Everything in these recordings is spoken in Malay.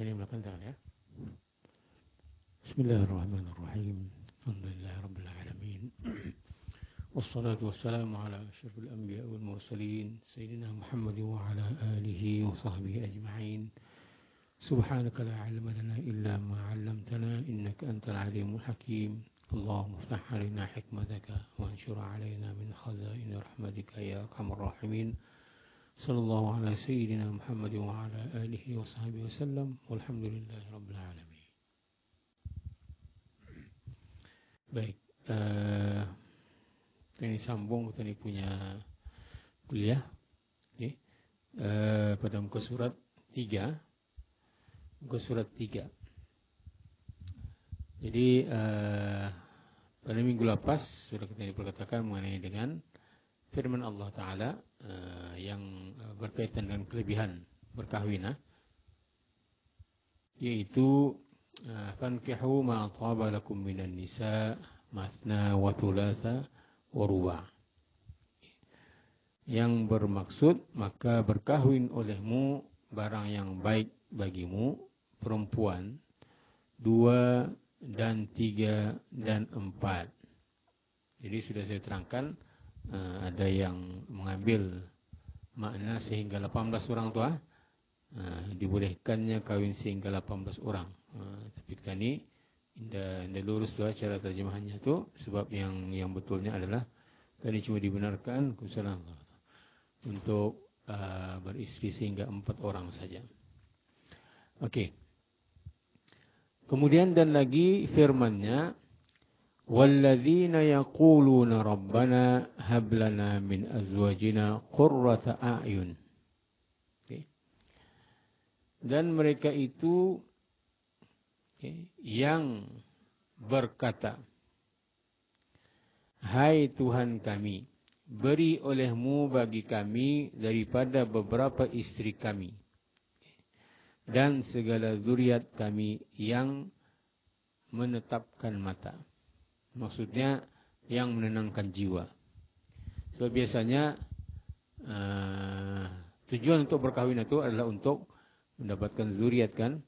Ini belakang tangan ya. Bismillahirrahmanirrahim. Alhamdulillahirabbil alamin. Wassalatu wassalamu ala asyrafil anbiya'i wal mursalin sayyidina Muhammad wa ala alihi wa sahbihi ajma'in. Subhanaka la 'ilma lana illa ma 'allamtana innaka antal alimul hakim. Allahumma iftah 'alaina hikmataka wa anshur 'alaina min khazaini rahmatika ya arhamar rahimin. Sallallahu ala sayyidina Muhammad wa ala alihi wa sahbihi wasallam. Walhamdulillahi rabbil alamin. Baik, ini sambung kita ini punya kuliah okay. Pada muka surat 3. Muka surat 3. Jadi pada minggu lepas sudah kita diperkatakan mengenai dengan firman Allah Ta'ala yang berkaitan dengan kelebihan berkahwin, yaitu fankihu ma taba lakum minan nisa mathna wa thulatha wa ruba'. Yang bermaksud maka berkahwin olehmu barang yang baik bagimu, perempuan 2 dan 3 dan 4. Jadi sudah saya terangkan, ada yang mengambil makna sehingga 18 orang tua, dibolehkannya kawin sehingga 18 orang. Tapi kita ni tidak lurus doa cara terjemahannya tu, sebab yang betulnya adalah tadi cuma dibenarkan untuk beristri sehingga 4 orang saja. Okey. Kemudian dan lagi firman-Nya, walladzina yaquluna rabbana hab lana min azwajina qurrata a'yun. Okay. Dan mereka itu yang berkata, hai Tuhan kami, beri olehmu bagi kami daripada beberapa istri kami dan segala zuriat kami yang menetapkan mata. Maksudnya yang menenangkan jiwa. So biasanya tujuan untuk berkahwin itu adalah untuk mendapatkan zuriat kan.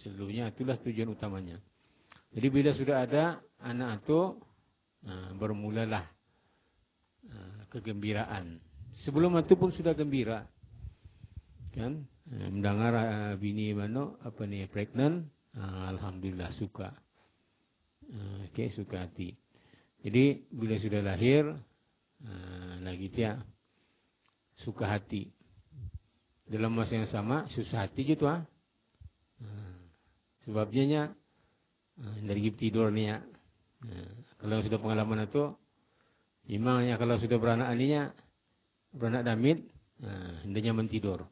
Seluruhnya itulah tujuan utamanya. Jadi bila sudah ada anak itu, bermulalah kegembiraan. Sebelum itu pun sudah gembira, kan? Mendengar bini pregnant, alhamdulillah suka. Okey, suka hati. Jadi bila sudah lahir, lagi dia suka hati. Dalam masa yang sama susah hati gitu sebabnya dari tidur ni ya. Kalau sudah pengalaman itu, memangnya kalau sudah beranak aninya, beranak damit, dia nyaman tidur.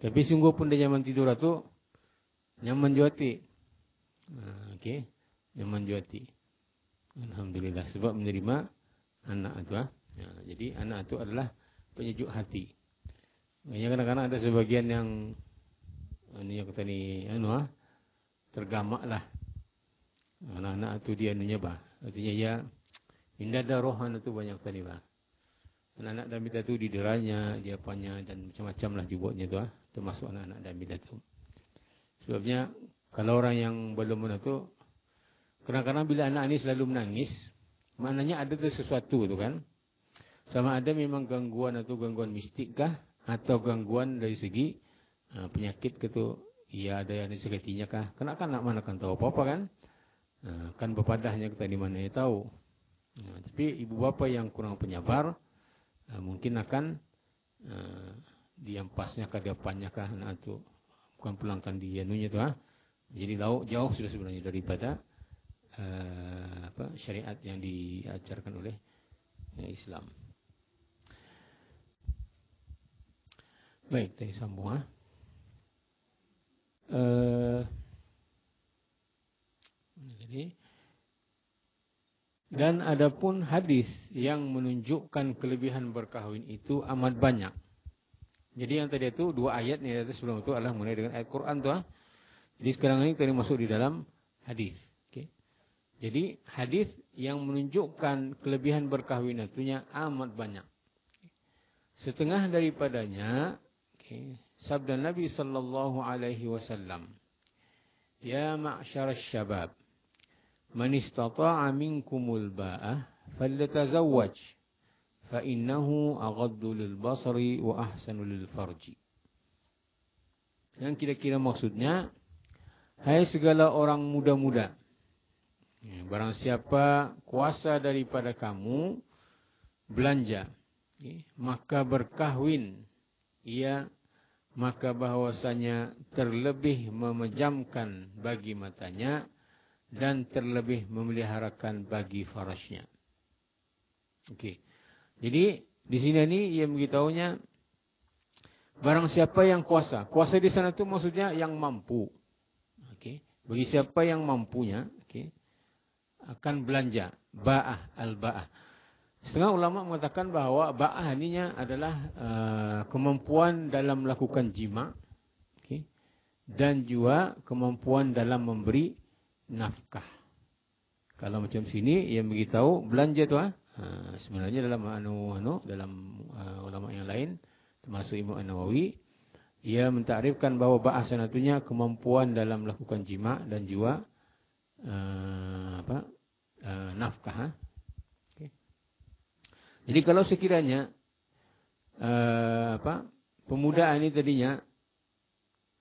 Tapi sungguh pun dia nyaman tidur itu nyaman juati. Okey, nyaman juati. Alhamdulillah sebab menerima anak itu. Jadi anak itu adalah penyejuk hati. Makanya kadang-kadang ada sebagian yang ini kata ni tergamak lah. Anak-anak itu dia artinya ya indah dah roh anak itu banyak tadi anak-anak damit itu dideranya, dia apanya dan macam-macam lah dibuatnya tu termasuk anak-anak damit itu. Sebabnya kalau orang yang belum itu, kadang-kadang bila anak ini selalu menangis, maknanya ada sesuatu tu kan. Sama ada memang gangguan atau gangguan mistik kah, atau gangguan dari segi penyakit ke tu. Ya ada yang disakitinya kah. Kanak-kanak mana kan tahu apa-apa kan. Kan berpadahnya kita di mana dia tahu. Tapi ibu bapa yang kurang penyabar, mungkin akan diampasnya ke depannya kah anak itu. Bukan pulangkan dia nunya tu Jadi jauh sudah sebenarnya daripada syariat yang diajarkan oleh Islam. Baik, kita sambung dan adapun hadis yang menunjukkan kelebihan berkahwin itu amat banyak. Jadi yang tadi itu 2 ayat ni sebelum itu adalah mengenai dengan ayat Quran tu. Jadi sekarang ini kita masuk di dalam hadis. Okay. Jadi hadis yang menunjukkan kelebihan berkahwin itunya amat banyak. Setengah daripadanya, sabda Nabi sallallahu alaihi wasallam, "Ya ma'syar syabab, man istata'a minkumul ba'ah falyatazawwaj, fa innahu aghaddu lil basari wa ahsanu lil farji." Yang kira-kira maksudnya, hai segala orang muda-muda, barang siapa kuasa daripada kamu belanja, maka berkahwin ia, maka bahwasanya terlebih memejamkan bagi matanya dan terlebih memeliharakan bagi farasnya. Okey. Jadi di sini ini ia memberitahunya barang siapa yang kuasa. Kuasa di sana itu maksudnya yang mampu. Okey. Bagi siapa yang mampunya, okey, akan belanja. Ba'ah, al-ba'ah. Setengah ulama mengatakan bahawa ba'ah ininya adalah kemampuan dalam melakukan jima, okay, dan juga kemampuan dalam memberi nafkah. Kalau macam sini yang beritahu belanja tu sebenarnya dalam dalam ulama yang lain termasuk Imam An-Nawawi, ia mentakrifkan bahawa ba'ah sanatunya kemampuan dalam melakukan jima dan juga nafkah. Jadi kalau sekiranya pemuda ini tadinya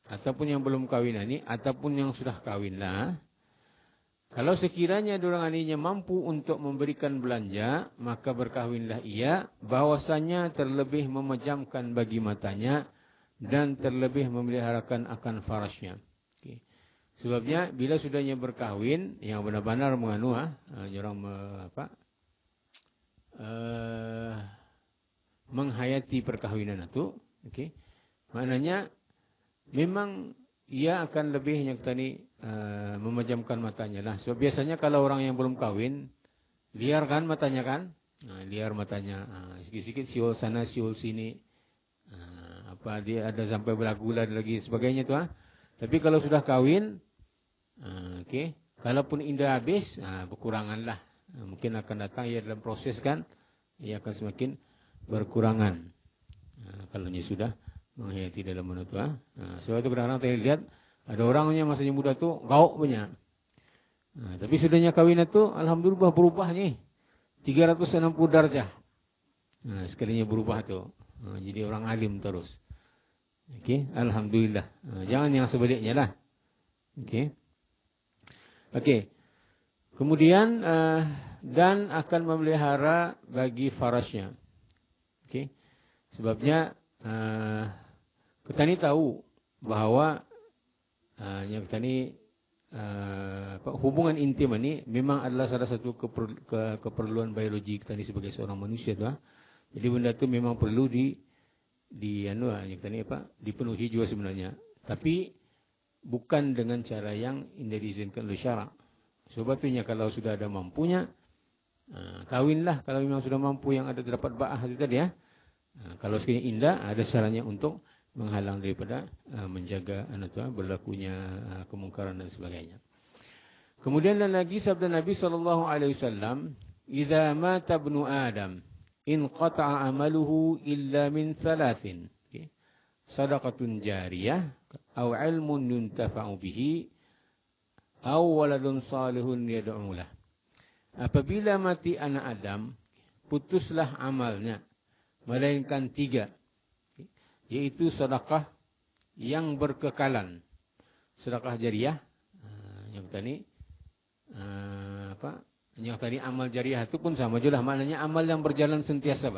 ataupun yang belum kahwin ini ataupun yang sudah kahwin lah, kalau sekiranya dorang aninya mampu untuk memberikan belanja, maka berkahwinlah ia, bahwasanya terlebih memejamkan bagi matanya dan terlebih memeliharakan akan farasnya. Okay. Sebabnya bila sudahnya berkahwin yang benar-benar orang menghayati perkahwinan itu, okey. Maknanya memang ia akan lebih memejamkan matanya lah. Sebab biasanya kalau orang yang belum kahwin, liar kan matanya kan? Liar matanya, sikit-sikit siul sana siul sini. Dia ada sampai bergula lagi sebagainya tu . Tapi kalau sudah kahwin, okey, kalaupun indah habis, berkuranganlah. Mungkin akan datang ia dalam proses kan, ia akan semakin berkurangan. Kalau dia sudah menghayati dalam mana tu. Sebab itu kadang-kadang saya lihat ada orangnya masanya muda tu gauk banyak. Tapi sudahnya kahwin itu alhamdulillah berubah ni 360 darjah. Sekalinya berubah tu. Jadi orang alim terus. Okey, alhamdulillah. Jangan yang sebaliknya lah. Okey. Okey. Kemudian dan akan memelihara bagi farasnya. Okey. Sebabnya kita ni tahu bahawa yang kita ni hubungan intim ini memang adalah salah satu keperluan biologi kita ni sebagai seorang manusia tu. Jadi benda tu memang perlu dipenuhi juga sebenarnya. Tapi bukan dengan cara yang tidak diizinkan oleh syarak. Sebabnya kalau sudah ada mampunya, kahwinlah kalau memang sudah mampu yang ada terdapat ba'ah itu tadi . Kalau sekiranya indah, ada caranya untuk menghalang daripada menjaga berlakunya kemungkaran dan sebagainya. Kemudian dan lagi sabda Nabi SAW, "Idza mata ibnu Adam, in qata'a amaluhu illa min thalathin." Sadaqatun jariyah, aw ilmun yuntafa'u bihi, aw waladun salihun yad'u lah. Apabila mati anak Adam, putuslah amalnya, melainkan 3, yaitu sedekah yang berkekalan, sedekah jariyah. Yang tadi yang tadi amal jariyah itu pun sama juga, maknanya amal yang berjalan sentiasa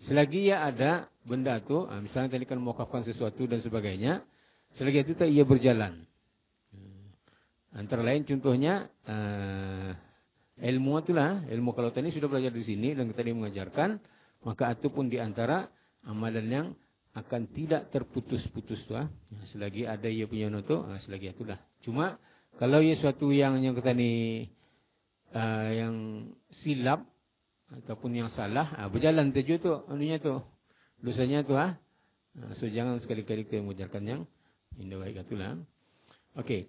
selagi ia ada benda tu, misalnya tadi kan mewakafkan sesuatu dan sebagainya, selagi itu ia berjalan. Antara lain contohnya ilmu itulah, ilmu kalau tadi sudah belajar di sini dan tadi mengajarkan, maka itu pun di antara amalan yang akan tidak terputus-putus tu. Selagi ada ia punya noto, selagi itulah. Cuma kalau ia suatu yang kita ni yang silap ataupun yang salah, berjalan tuju tu, anunya tu, dosanya tu. So jangan sekali-kali kita mengajarkan yang indah baik itulah. Okey.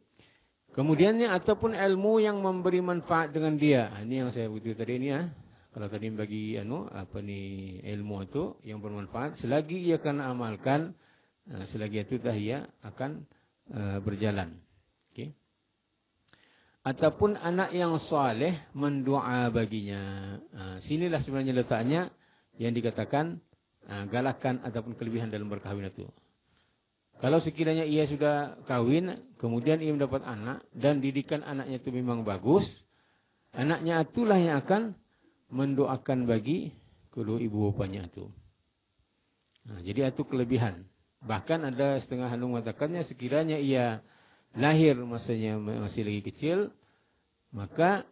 Kemudiannya ataupun ilmu yang memberi manfaat dengan dia. Ini yang saya butuh tadi ni . Kalau tadi bagi ilmu itu yang bermanfaat, selagi ia akan amalkan selagi itu dah ia akan berjalan. Okay. Ataupun anak yang soleh mendoa baginya. Sinilah sebenarnya letaknya yang dikatakan galakan ataupun kelebihan dalam berkahwin itu. Kalau sekiranya ia sudah kahwin, kemudian ia mendapat anak, dan didikan anaknya itu memang bagus, anaknya itulah yang akan mendoakan bagi kedua ibu bapanya itu. Jadi itu kelebihan. Bahkan ada setengah handung mengatakannya, sekiranya ia lahir masanya masih lagi kecil, maka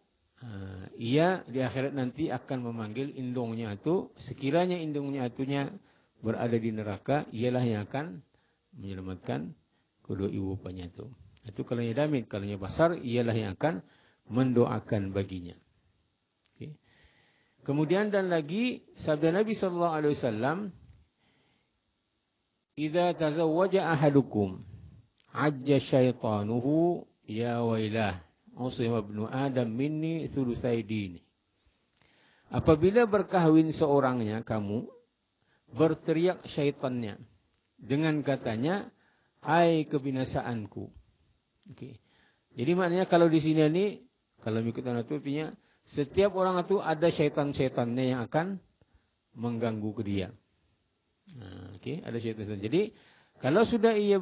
ia di akhirat nanti akan memanggil indungnya itu. Sekiranya indungnya itunya berada di neraka, ialah yang akan menyelamatkan kedua ibu bapanya itu. Itu kalau yang damit, kalau yang basar, ialah yang akan mendoakan baginya. Okay. Kemudian dan lagi sabda Nabi SAW, "Idza tazawwaja ahadukum, ajja syaitanuhu ya wailah, usima ibnu Adam minni thulutsai dini." Apabila berkahwin seorangnya kamu, berteriak syaitannya dengan katanya, "Hai kebinasaanku." Okay. Jadi maknanya kalau di sini ini, kalau mengikuti itu artinya setiap orang itu ada syaitan-syaitannya yang akan mengganggu ke dia. Okay, ada syaitan. Jadi kalau sudah ia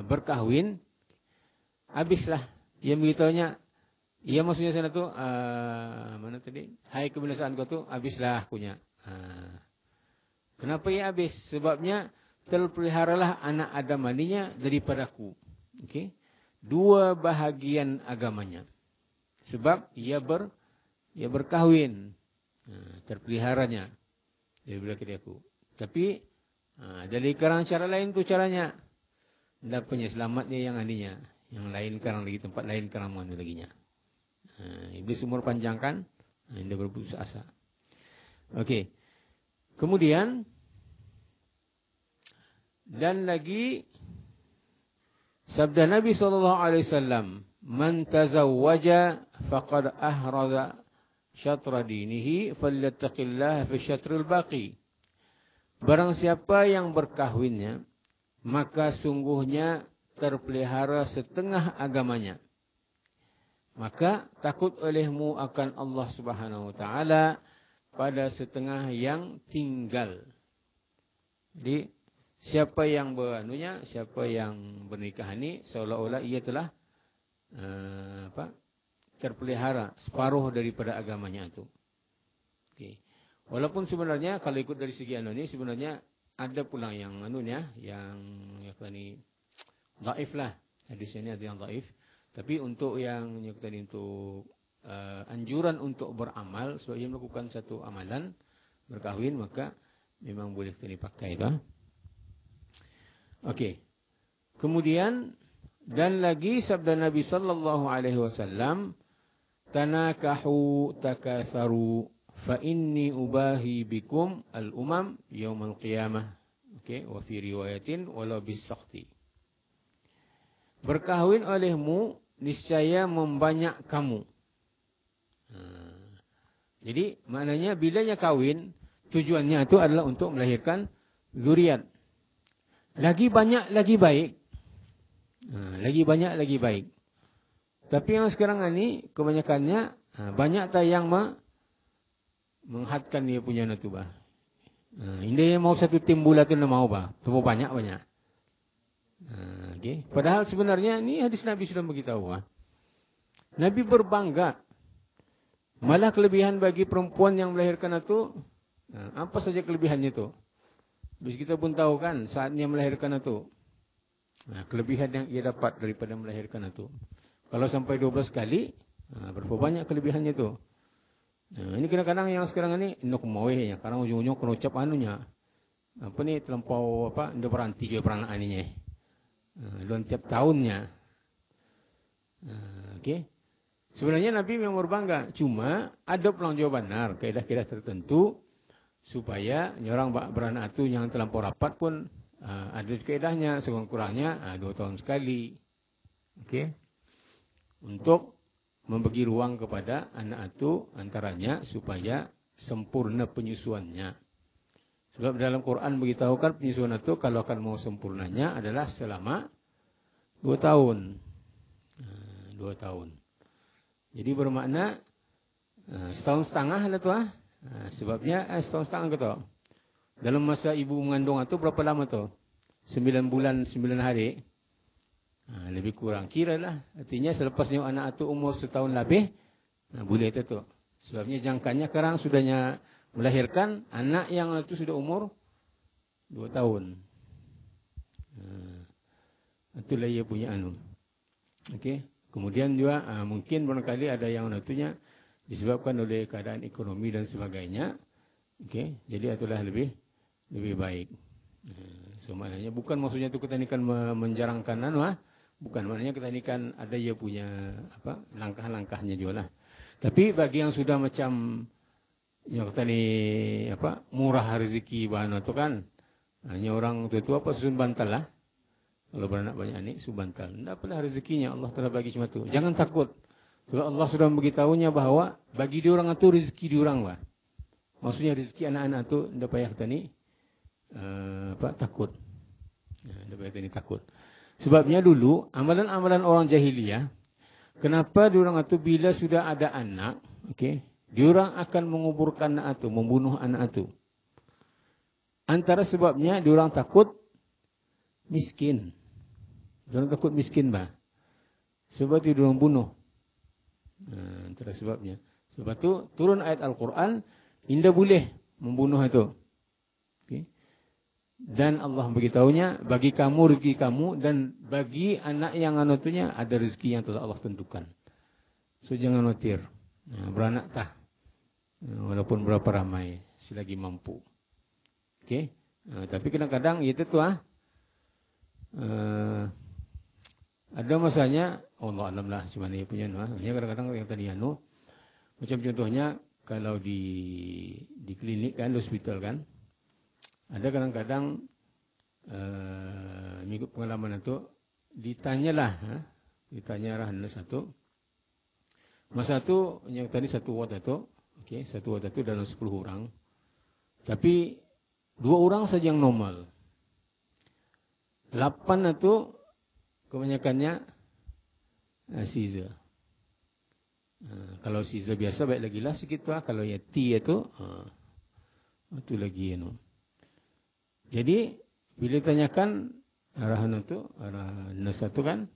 berkahwin, habislah. Ia beritahunya, ia maksudnya sana tu mana tadi? Hai kebinasaanku tu, habislah akunya. Kenapa ia habis? Sebabnya terpeliharalah anak Adam maninya daripadaku. Okay? Dua bahagian agamanya. Sebab ia berkahwin, terpeliharanya daripada aku. Tapi dari karang cara lain tu caranya. Tidak punya selamatnya yang adinya. Yang lain karang lagi, tempat lain karang mana laginya. Iblis umur panjangkan, dia berputus asa. Okey. Kemudian dan lagi sabda Nabi SAW, "Man tazawwaja faqad ahraza syatra dinihi falyattaqillah fi syatril baqi." Barang siapa yang berkahwinnya, maka sungguhnya terpelihara setengah agamanya. Maka takut olehmu akan Allah Subhanahu wa taala pada setengah yang tinggal. Jadi siapa yang siapa yang bernikah ini seolah-olah ia telah terpelihara separuh daripada agamanya itu. Okay. Walaupun sebenarnya kalau ikut dari segi ini sebenarnya ada pula yang yang dhaif lah. Hadis ini ada yang dhaif. Tapi untuk yang tadi untuk anjuran untuk beramal, sebab ia melakukan satu amalan berkahwin, maka memang boleh dipakai itu. Okey. Kemudian dan lagi sabda Nabi sallallahu alaihi wasallam, "Tanakahu takatharu fa inni ubahi bikum al-umam yaumal qiyamah." Okey, wa fi riwayatin wala bis-sakhti. Berkahwin olehmu niscaya membanyak kamu. Jadi maknanya bilanya kahwin, tujuannya itu adalah untuk melahirkan zuriat. Lagi banyak lagi baik. Lagi banyak lagi baik. Tapi yang sekarang ini kebanyakannya banyak tak yang menghadkan dia punya natubah. Ini mau satu tim bola tu mau bah, terlalu banyak. Okay. Padahal sebenarnya ini hadis Nabi sudah beritahu. Nabi berbangga. Malah kelebihan bagi perempuan yang melahirkan itu, apa saja kelebihannya itu? Bis kita pun tahu kan saatnya melahirkan itu. Kelebihan yang ia dapat daripada melahirkan itu. Kalau sampai 12 kali, berapa banyak kelebihannya itu. Ini kadang-kadang yang sekarang ini, nak maunya, kadang ujung-ujung kena ucap anunya. Apa ni, terlampau dia beranti juga peranak aninya. Dalam tiap tahunnya. Okey. Sebenarnya Nabi memang berbangga. Cuma ada pelang jawaban benar. Kaedah-kaedah tertentu. Supaya orang beranak itu yang terlampau rapat pun ada kaedahnya. Sekurang-kurangnya 2 tahun sekali. Okey. Untuk memberi ruang kepada anak itu antaranya supaya sempurna penyusuannya. Sebab dalam Quran beritahukan penyusuan itu kalau akan mau sempurnanya adalah selama 2 tahun. 2 tahun. Jadi bermakna setahun setengah lah tu sebabnya setahun setengah ke tu. Dalam masa ibu mengandung itu berapa lama tu? 9 bulan 9 hari. Lebih kurang. Kiralah. Artinya selepasnya anak itu umur setahun lebih, boleh itu tu. Sebabnya jangkanya sekarang sudahnya melahirkan anak yang itu sudah umur 2 tahun. Itulah ia punya anu. Okey. Kemudian juga mungkin barangkali ada yang natunya disebabkan oleh keadaan ekonomi dan sebagainya. Okey. Jadi itulah lebih baik. So maknanya bukan maksudnya itu kita ni kan menjarangkan anu bukan, maknanya kita ni kan ada ia punya langkah-langkahnya juga lah. Tapi bagi yang sudah macam yang kata ni murah rezeki bahan tu kan, hanya orang tua apa susun bantal lah. Kalau beranak banyak ni subantal. Tak apalah rezekinya Allah telah bagi cuma tu. Jangan takut. Sebab Allah sudah memberitahunya bahawa bagi diorang itu rezeki diorang lah. Maksudnya rezeki anak-anak tu tidak payah kita ni takut. Tidak payah kita ni takut. Sebabnya dulu amalan-amalan orang jahiliyah, kenapa diorang itu bila sudah ada anak, okey, diorang akan menguburkan anak itu, membunuh anak itu. Antara sebabnya diorang takut miskin. Diorang takut miskin bah. Sebab itu diorang bunuh. Antara sebabnya. Sebab itu turun ayat Al-Quran, tidak boleh membunuh itu. Okay. Dan Allah beritahunya, bagi kamu rezeki kamu dan bagi anak yang anutunya ada rezeki yang telah Allah tentukan. So jangan khawatir. Beranak tah. Walaupun berapa ramai, selagi mampu. Okay. Tapi kadang-kadang itu tu ada masanya Allah alam lah macam mana dia punya hanya kadang-kadang yang tadi macam contohnya kalau di klinik kan, di hospital kan, ada kadang-kadang mengikut pengalaman itu ditanya nurse satu masa tu yang tadi satu ward itu, okey, satu ward itu dalam 10 orang, tapi 2 orang saja yang normal. 8 itu kebanyakannya Caesar. Kalau Caesar biasa baik lagi lah sikit tu. Kalau yang T itu lagi Jadi bila tanyakan arah nurse tu kan,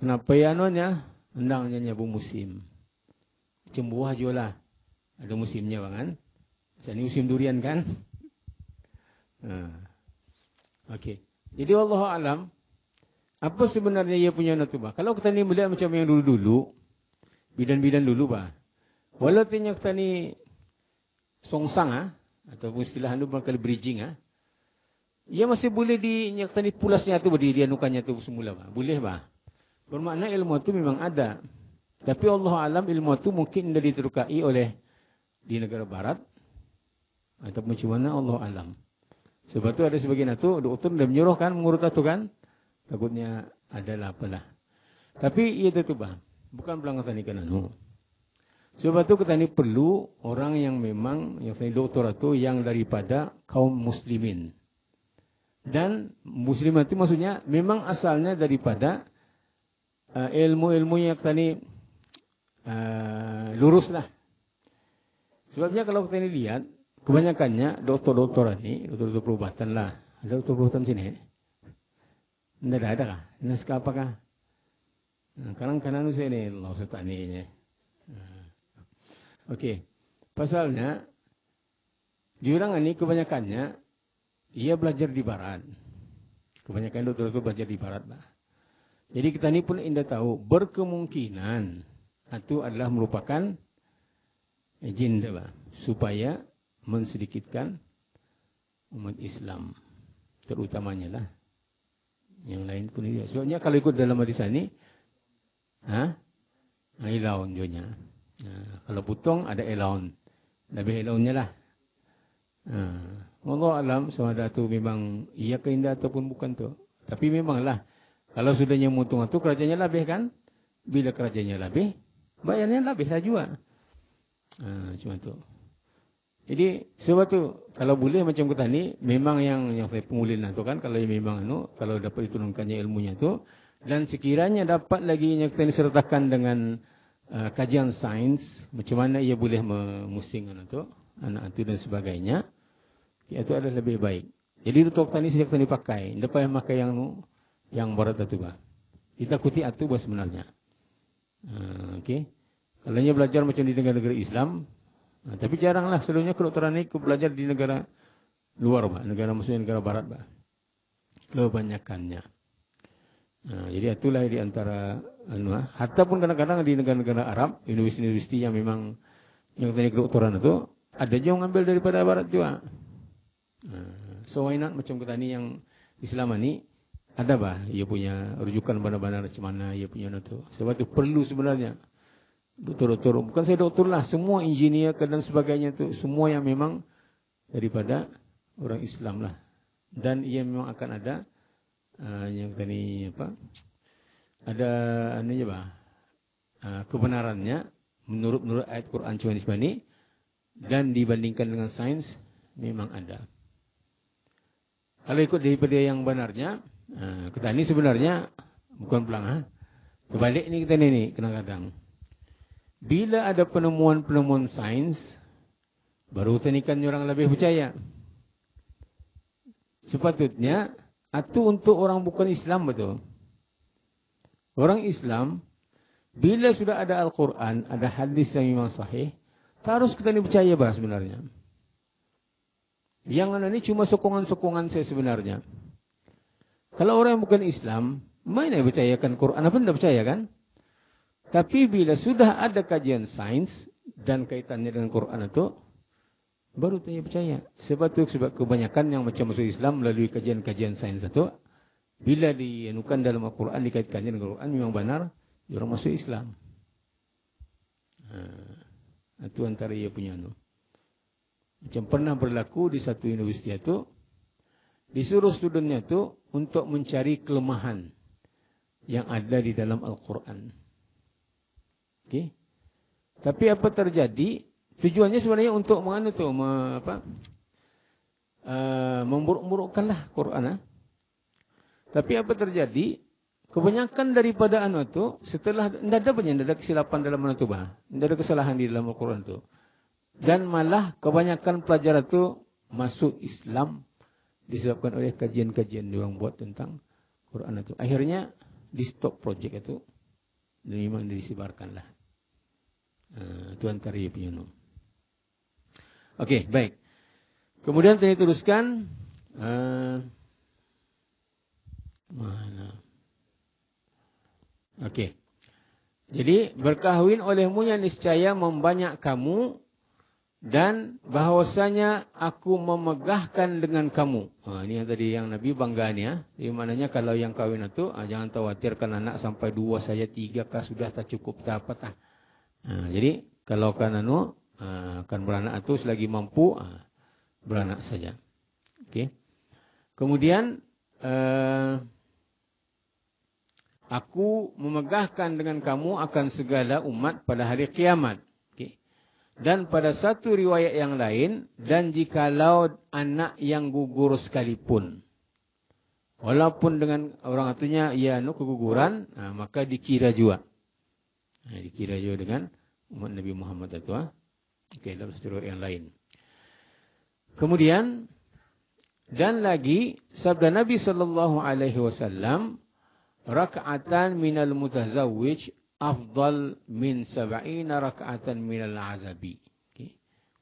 kenapa ya hendaknya nyabu musim. Macam buah juga lah. Ada musimnya bang kan. Macam ni musim durian kan. Okey. Jadi wallahu alam, apa sebenarnya ia punya natubah? Kalau kita ni melihat macam yang dulu-dulu, bidan-bidan dulu walaupun kita ni songsang ataupun istilah anu bakal bridging ia masih boleh kita ni pulasnya tu dia anukannya tu semula boleh bermakna ilmu tu memang ada. Tapi Allah alam ilmu tu mungkin dah diterukai oleh di negara barat ataupun macam mana Allah alam. Sebab tu ada sebagian itu doktor dah menyuruhkan mengurut itu kan. Takutnya adalah apalah. Tapi ia itu bukan pelanggaran ikan Sebab tu kita ni perlu orang yang memang yang doktor itu yang daripada kaum muslimin. Dan muslimat itu maksudnya memang asalnya daripada ilmu-ilmu yang kita ni luruslah. Sebabnya kalau kita ni lihat kebanyakannya doktor-doktor ni, doktor-doktor perubatan lah. Ada doktor perubatan sini? Tidak ada kah? Naskah apakah? Kanan-kanan saya ni, Allah SWT ni. Okey. Pasalnya, diorang ni kebanyakannya, ia belajar di barat. Kebanyakan doktor-doktor belajar di barat. Jadi kita ni pun indah tahu, berkemungkinan, itu adalah merupakan agenda supaya mensedikitkan umat Islam terutamanya lah. Yang lain pun dia. Sebabnya kalau ikut dalam hadis ini, ilaun juanya. Kalau putong ada ilaun, lebih ilaunnya lah. Allah alam sama ada tu memang ia keindah ataupun bukan tu. Tapi memanglah kalau sudahnya mutung itu kerajaannya lebih kan? Bila kerajaannya lebih, bayarnya lebih lah juga. Cuma tu. Jadi sebab tu kalau boleh macam kita ni, memang yang saya pengulinan tu kan, kalau memang kalau dapat diturunkannya ilmunya tu, dan sekiranya dapat lagi yang kita disertakan dengan kajian sains, macam mana ia boleh memusing anak itu dan sebagainya, itu adalah lebih baik. Jadi untuk tani sejak tani pakai, tidak payah pakai yang barat itu bah. Kita kuti atu bah sebenarnya. Okey. Kalau dia belajar macam di negara-negara Islam, tapi jaranglah sebelumnya kedokteran ini belajar di negara luar bah, negara maksudnya negara barat bah. Kebanyakannya. Jadi itulah di antara hatta pun kadang-kadang di negara-negara Arab, universiti-universiti yang memang yang teknik kedokteran itu ada juga ngambil daripada barat juga. So why not macam kita ni yang Islam ni ada bah, ia punya rujukan benar-benar macam mana ia punya itu. Sebab itu perlu sebenarnya doktor-doktor, bukan saya doktor lah, semua engineer dan sebagainya itu semua yang memang daripada orang Islam lah. Dan ia memang akan ada yang tadi ada anunya bah, kebenarannya menurut ayat Quran cuma ini dan dibandingkan dengan sains memang ada. Kalau ikut daripada yang benarnya, kita ini sebenarnya bukan pelang kebalik ni kita ni kadang-kadang. Bila ada penemuan-penemuan sains, baru tanikan orang lebih percaya. Sepatutnya, itu untuk orang bukan Islam betul. Orang Islam, bila sudah ada Al-Quran, ada hadis yang memang sahih, harus kita ni percaya bah sebenarnya. Yang ini cuma sokongan-sokongan saya sebenarnya. Kalau orang yang bukan Islam, mana yang percayakan Quran? Apa tidak percaya kan? Tapi bila sudah ada kajian sains dan kaitannya dengan Quran itu, baru tanya percaya. Sebab kebanyakan yang macam masuk Islam melalui kajian-kajian sains itu, bila dianukan dalam Al-Quran, dikaitkannya dengan Quran, memang benar, orang masuk Islam. Itu antara ia punya Macam pernah berlaku di satu universiti itu, disuruh studennya itu untuk mencari kelemahan yang ada di dalam Al-Quran. Okay. Tapi apa terjadi? Tujuannya sebenarnya untuk memburuk-burukkanlah Quran. Tapi apa terjadi? Kebanyakan daripada itu setelah tidak ada kesilapan dalam itu bah, tidak ada kesalahan di dalam Al-Quran itu. Dan malah kebanyakan pelajar itu masuk Islam disebabkan oleh kajian-kajian yang orang buat tentang Quran itu. Akhirnya di stop project itu dan memang disebarkanlah. Itu antara ia punya Okey, baik. Kemudian saya teruskan mana? Okey. Jadi berkahwin olehmu yang niscaya membanyak kamu dan bahawasanya aku memegahkan dengan kamu. Ini yang tadi yang Nabi bangga ni Di mananya kalau yang kahwin itu jangan khawatirkan anak sampai 2 saja 3 kah sudah tak cukup tak apa tak. Jadi kalau kan akan beranak itu selagi mampu beranak saja. Okey. Kemudian aku memegahkan dengan kamu akan segala umat pada hari kiamat. Okay. Dan pada satu riwayat yang lain, dan jikalau anak yang gugur sekalipun. Walaupun dengan orang atunya ia keguguran, maka dikira juga. Dikira juga dengan umat Nabi Muhammad itu. Okey, dalam satu riwayat yang lain. Kemudian, dan lagi sabda Nabi SAW, raka'atan minal mutazawwij afdal min 70 raka'atan minal azabi. Okay.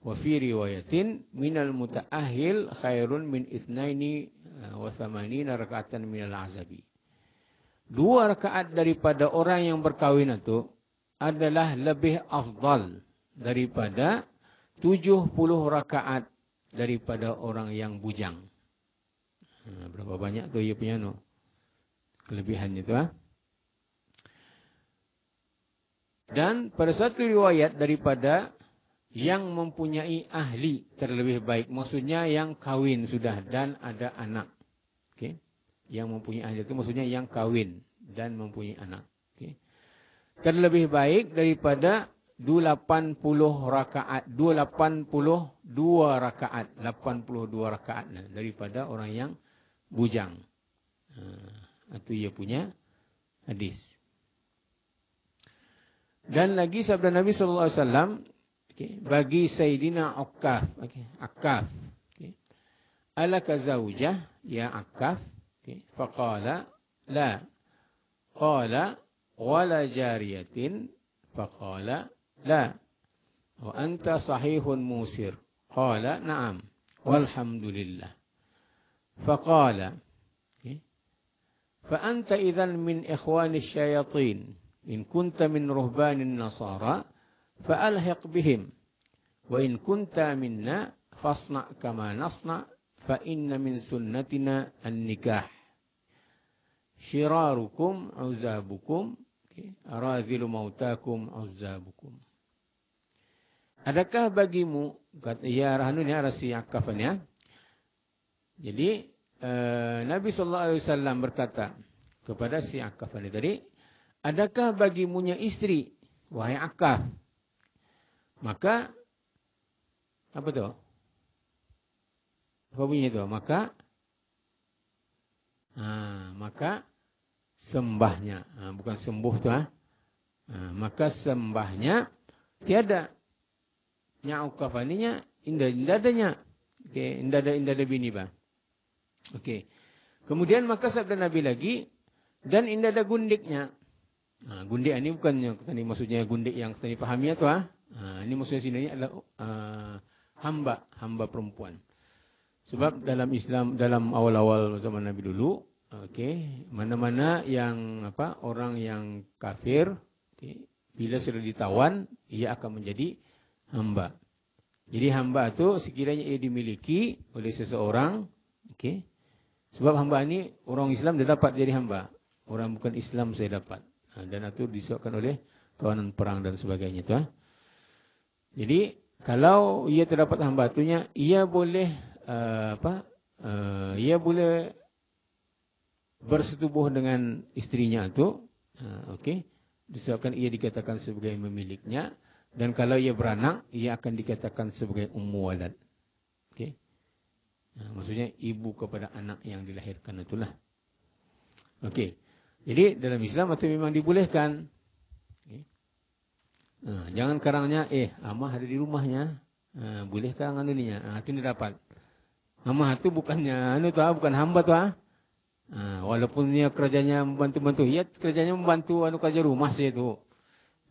Wa fi riwayatin minal mutaahhil khairun min 82 raka'atan minal azabi. 2 rakaat daripada orang yang berkahwin itu adalah lebih afdal daripada 70 rakaat daripada orang yang bujang. Berapa banyak tu ia punya kelebihannya itu. Dan pada satu riwayat daripada yang mempunyai ahli terlebih baik. Maksudnya yang kahwin sudah dan ada anak. Okay. Yang mempunyai ahli itu maksudnya yang kahwin dan mempunyai anak. Okay. Terlebih baik daripada 82 rakaat daripada orang yang bujang. Itu ia punya hadis. Dan lagi sabda Nabi sallallahu alaihi wasallam, bagi Sayyidina Uqqaf, Akkaf, alaka zaujah ya Akkaf, faqala la, qala wala jariyatin, faqala la, wa anta sahihun musir, qala na'am walhamdulillah, faqala fa anta idhan min ikhwani syayatin in kunta min ruhbanin nasara fa'alhiq bihim wa in kunta minna fasna' kama nasna' fa inna min sunnatina an-nikah syirarukum uzabukum aradhilu mautakum uzabukum. Adakah bagimu, kata ya Rahanun ya Rasi Akkafan ya. Jadi Nabi sallallahu alaihi wasallam berkata kepada si Akkafan tadi, adakah bagimunya istri wahai Akkaf? Maka apa tu? Apa bunyinya itu? Maka sembahnya, bukan sembuh tu maka sembahnya tiada. Nya Uqqafaninya indah adanya. Okey, indah ada bini bah. Okey. Kemudian maka sabda Nabi lagi, dan indah ada gundiknya. Gundik ini bukannya tadi maksudnya gundik yang tadi pahami tu ini maksudnya sini adalah hamba perempuan. Sebab dalam Islam, dalam awal-awal zaman Nabi dulu, mana-mana yang orang yang kafir, bila sudah ditawan, ia akan menjadi hamba. Jadi hamba itu sekiranya ia dimiliki oleh seseorang, sebab hamba ini orang Islam dia dapat jadi hamba, orang bukan Islam saya dapat, dan itu disebabkan oleh tawanan perang dan sebagainya itu. Jadi kalau ia terdapat hamba itunya, ia boleh ia boleh bersetubuh dengan istrinya itu, disebabkan ia dikatakan sebagai memiliknya, dan kalau ia beranak, ia akan dikatakan sebagai ummu walad. Maksudnya ibu kepada anak yang dilahirkan itulah. Jadi dalam Islam itu memang dibolehkan. Jangan karangnya, amah ada di rumahnya, boleh karang anunya, itu dia dapat. Amah itu bukannya bukan hamba tu walaupun dia kerjanya membantu-bantu, ia kerjanya membantu kerja rumah saya tu.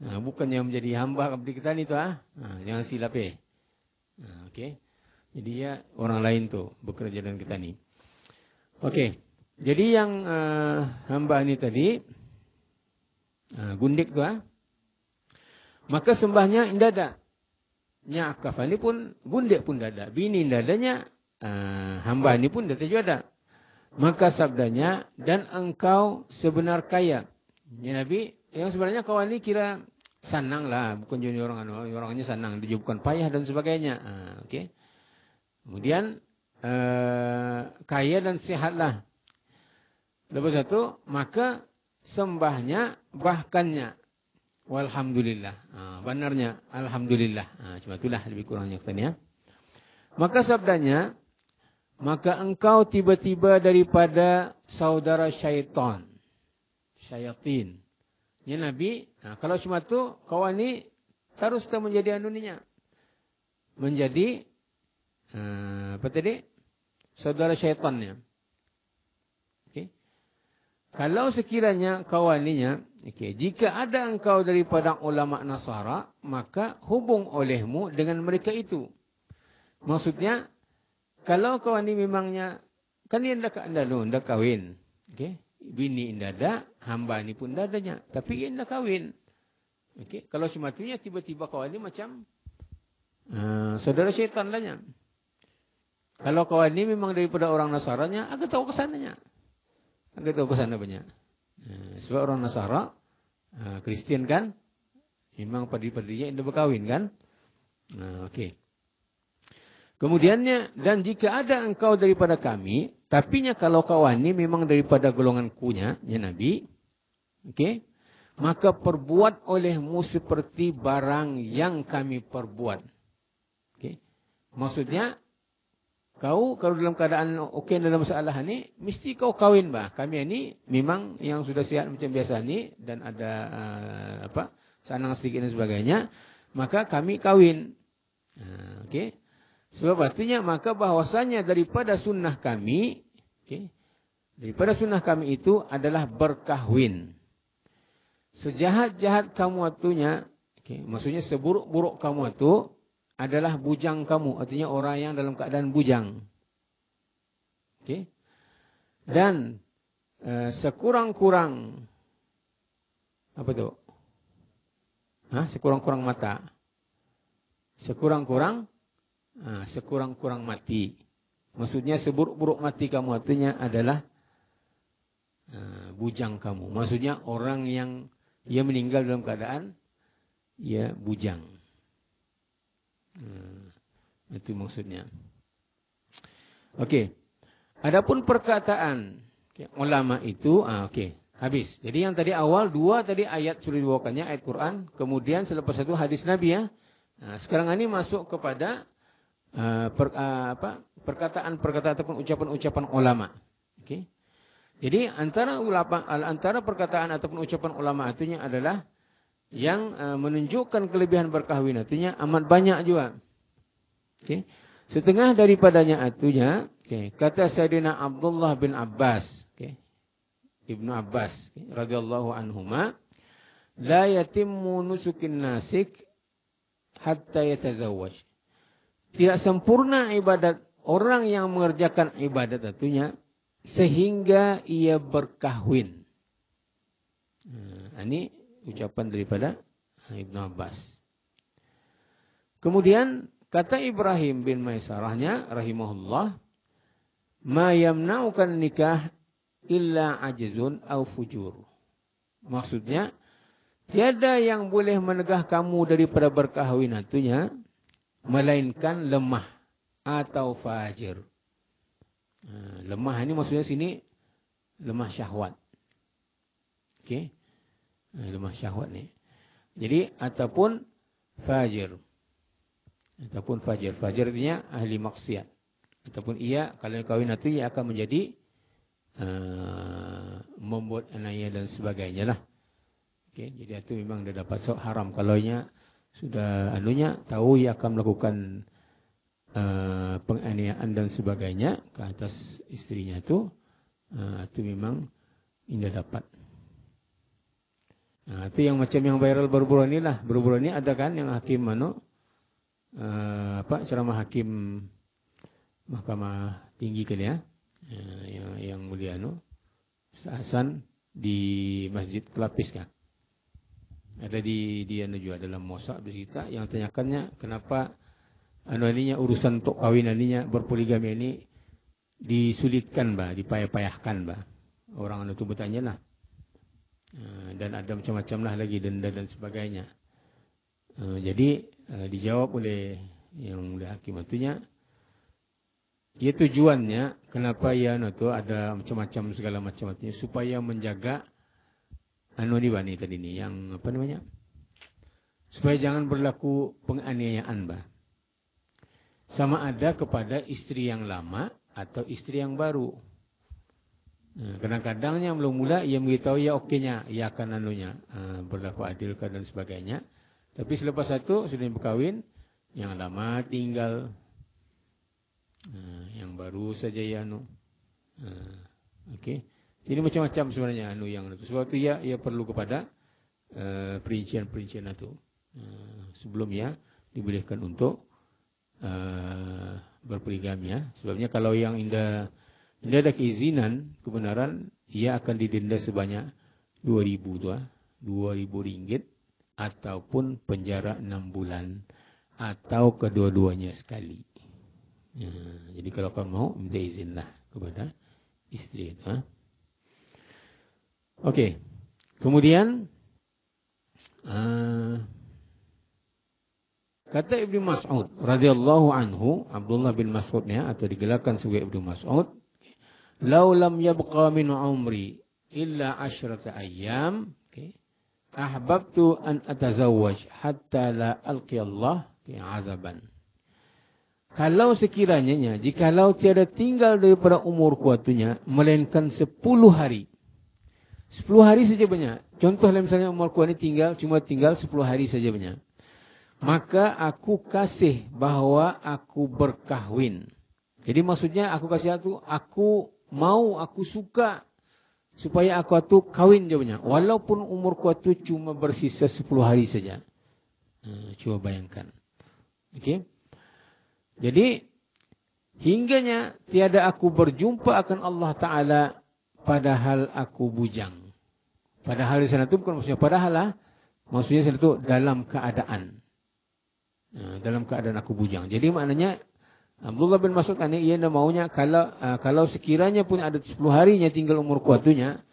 Bukannya menjadi hamba di kita ni tu jangan silap Jadi ya orang lain tu bekerja dengan kita ni. Jadi yang hamba ni tadi gundik tu maka sembahnya indah ada. Nya Akkaf ni pun gundik pun dah ada. Bini indah adanya, hamba ni pun dah juga ada. Maka sabdanya, dan engkau sebenar kaya. Ya Nabi, yang sebenarnya kawan ni kira sanang lah, bukan jadi orangnya sanang, dia bukan payah dan sebagainya. Kemudian kaya dan sehatlah. Lepas itu, maka sembahnya bahkannya walhamdulillah. Benarnya alhamdulillah. Cuma itulah lebih kurangnya katanya. Maka sabdanya, maka engkau tiba-tiba daripada saudara syaitan. Syayatin. Ya Nabi, kalau cuma tu kawan ni terus kita menjadi anuninya. Menjadi apa tadi? Saudara syaitannya. Kalau sekiranya kawaninya, jika ada engkau daripada ulama Nasara, maka hubung olehmu dengan mereka itu. Maksudnya, kalau kawan ini memangnya, kan dia dah kahwin. Bini indah ada, hamba ni pun dah adanya. Tapi dia dah kahwin. Kalau cuma itunya, tiba-tiba kawan ini macam saudara syaitan lahnya. Kalau kawan ini memang daripada orang Nasaranya, agak tahu kesananya. Agak tahu kesana banyak. Sebab orang Nasara, Kristian kan, memang padi-padinya indah berkahwin kan. Kemudiannya, dan jika ada engkau daripada kami, tapinya kalau kawan ini memang daripada golongan kunya, ya Nabi, maka perbuat olehmu seperti barang yang kami perbuat. Okay. Maksudnya, kau kalau dalam keadaan okey dalam masalah ni, mesti kau kahwin bah. Kami ni memang yang sudah sihat macam biasa ni dan ada sanang sedikit dan sebagainya, maka kami kahwin. Okey. Sebab artinya maka bahwasanya daripada sunnah kami, okey, daripada sunnah kami itu adalah berkahwin. Sejahat-jahat kamu atunya, okay, maksudnya seburuk-buruk kamu itu adalah bujang kamu, artinya orang yang dalam keadaan bujang. Okay. Dan sekurang-kurang apa tu? Sekurang-kurang mata. Sekurang-kurang mati. Maksudnya seburuk-buruk mati kamu artinya adalah bujang kamu. Maksudnya orang yang ia meninggal dalam keadaan ia bujang. Itu maksudnya. Okey. Adapun perkataan ulama itu, okey, habis. Jadi yang tadi awal dua tadi ayat sudah dibawakannya ayat Quran, kemudian selepas itu hadis Nabi ya. Sekarang ini masuk kepada perkataan-perkataan ataupun ucapan-ucapan ulama. Okey. Jadi antara perkataan ataupun ucapan ulama artinya adalah yang menunjukkan kelebihan berkahwin artinya amat banyak juga. Okay. Setengah daripadanya artinya, kata Sayyidina Abdullah bin Abbas, Ibnu Abbas radhiyallahu anhuma, la yatimmu nusukin nasik hatta yatazawwaj. Tidak sempurna ibadat orang yang mengerjakan ibadat artinya sehingga ia berkahwin. Ini ucapan daripada Ibnu Abbas. Kemudian kata Ibrahim bin Maisarahnya rahimahullah, ma yamna'ukan nikah illa ajzun au fujur. Maksudnya tiada yang boleh menegah kamu daripada berkahwin artinya melainkan lemah atau fajir. Lemah ini maksudnya sini lemah syahwat. Okey. Lemah syahwat ni. Jadi ataupun fajir. Ataupun fajir. Fajir artinya ahli maksiat. Ataupun ia kalau kahwin itu ia akan menjadi membuat anaknya dan sebagainya lah. Okey, jadi itu memang dia dapat haram kalau ia sudah tahu ia akan melakukan penganiayaan dan sebagainya ke atas istrinya itu memang indah dapat. Itu yang macam yang viral baru-baru ini lah. Baru-baru ini ada kan yang hakim ceramah hakim Mahkamah Tinggi kali ya, yang mulia Hasan di Masjid Kelapis kan. Ada di juga dalam Mosak bercerita yang tanyakannya kenapa urusan untuk kawin berpoligami ini disulitkan dipayah-payahkan orang itu bertanya lah. Dan ada macam-macam lah lagi denda dan sebagainya. Jadi dijawab oleh yang mulia hakim itunya, ia tujuannya kenapa ada macam-macam segala macam artinya supaya menjaga tadi ni yang supaya jangan berlaku penganiayaan sama ada kepada istri yang lama atau istri yang baru. Kadang-kadangnya mula-mula ia beritahu ya okeynya, ia akan berlaku adil dan sebagainya. Tapi selepas itu sudah berkahwin, yang lama tinggal, yang baru saja okey. Jadi macam-macam sebenarnya yang itu. Sebab itu ia perlu kepada perincian-perincian itu sebelum ia dibolehkan untuk berpoligami ya. Sebabnya kalau yang indah ada keizinan kebenaran, ia akan didenda sebanyak 2.000 ringgit ataupun penjara 6 bulan atau kedua-duanya sekali. Jadi kalau kau mau minta izinlah kepada istri itu. Okey. Kemudian kata Ibnu Mas'ud radhiyallahu anhu, Abdullah bin Mas'udnya atau digelarkan sebagai Ibnu Mas'ud, "Lau lam yabqa min umri illa 10 ayyam." Okay. ahbabtu an atazawwaj hatta la alqi Allah azaban. Kalau sekiranya, jikalau tiada tinggal daripada umur kuatunya, melainkan 10 hari. 10 hari saja banyak. Contohlah misalnya umur kuat ini cuma tinggal 10 hari saja banyak. Maka aku kasih bahawa aku berkahwin. Jadi maksudnya aku kasih aku mau, aku suka supaya aku tu kahwin je banyak. Walaupun umur kuatu cuma bersisa 10 hari saja. Cuba bayangkan. Okey. Jadi, hingganya tiada aku berjumpa akan Allah Ta'ala padahal aku bujang. Padahal di sana itu bukan maksudnya padahal lah. Maksudnya sana itu dalam keadaan. Dalam keadaan aku bujang. Jadi maknanya, Abdullah bin Mas'ud ini, ia maunya kalau sekiranya pun ada 10 harinya tinggal umur kuatunya,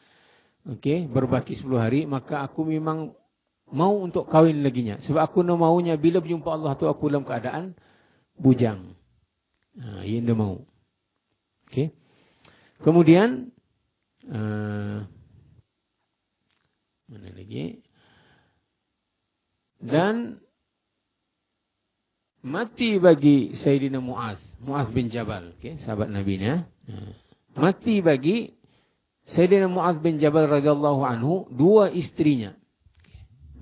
okay, berbaki 10 hari, maka aku memang mau untuk kahwin laginya. Sebab aku maunya bila berjumpa Allah tu aku dalam keadaan bujang. Ia tidak mau. Okay. Kemudian, mana lagi? Dan mati bagi Sayyidina Mu'az bin Jabal, okay, sahabat Nabi ni. Mati bagi Sayyidina Mu'az bin Jabal radhiyallahu anhu, 2 istrinya.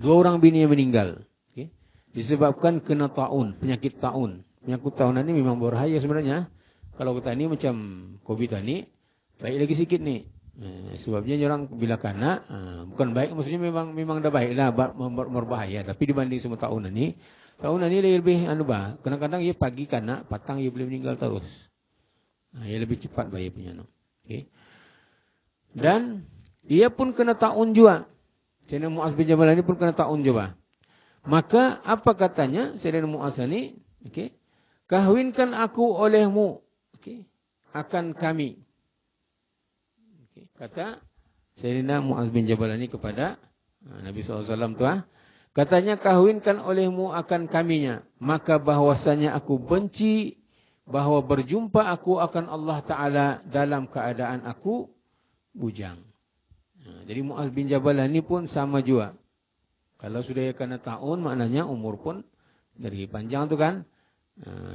2 orang bini yang meninggal. Okay. Disebabkan kena taun, penyakit taun. Penyakit taun ini memang berbahaya sebenarnya. Kalau kita ni macam COVID ni, baik lagi sikit ni. Sebabnya orang bila kena, bukan baik, maksudnya memang dah baiklah, berbahaya. Tapi dibanding semua taun ni lebih kadang-kadang ia pagi kena, petang ia boleh meninggal terus. Ia lebih cepat bahaya punya. Okay. Dan ia pun kena taun juga. Sayyidina Mu'az bin Jabal ini pun kena taun juga. Maka apa katanya Sayyidina Mu'az ini? Okay. Kahwinkan aku olehmu, okay, akan kami. Okay. Kata Sayyidina Mu'az bin Jabal ini kepada Nabi SAW tu. Katanya, kahwinkan olehmu akan kaminya. Maka bahwasanya aku benci bahawa berjumpa aku akan Allah Ta'ala dalam keadaan aku bujang. Jadi Mu'az bin Jabal ini pun sama juga. Kalau sudah kena tahun, maknanya umur pun dari panjang tu kan.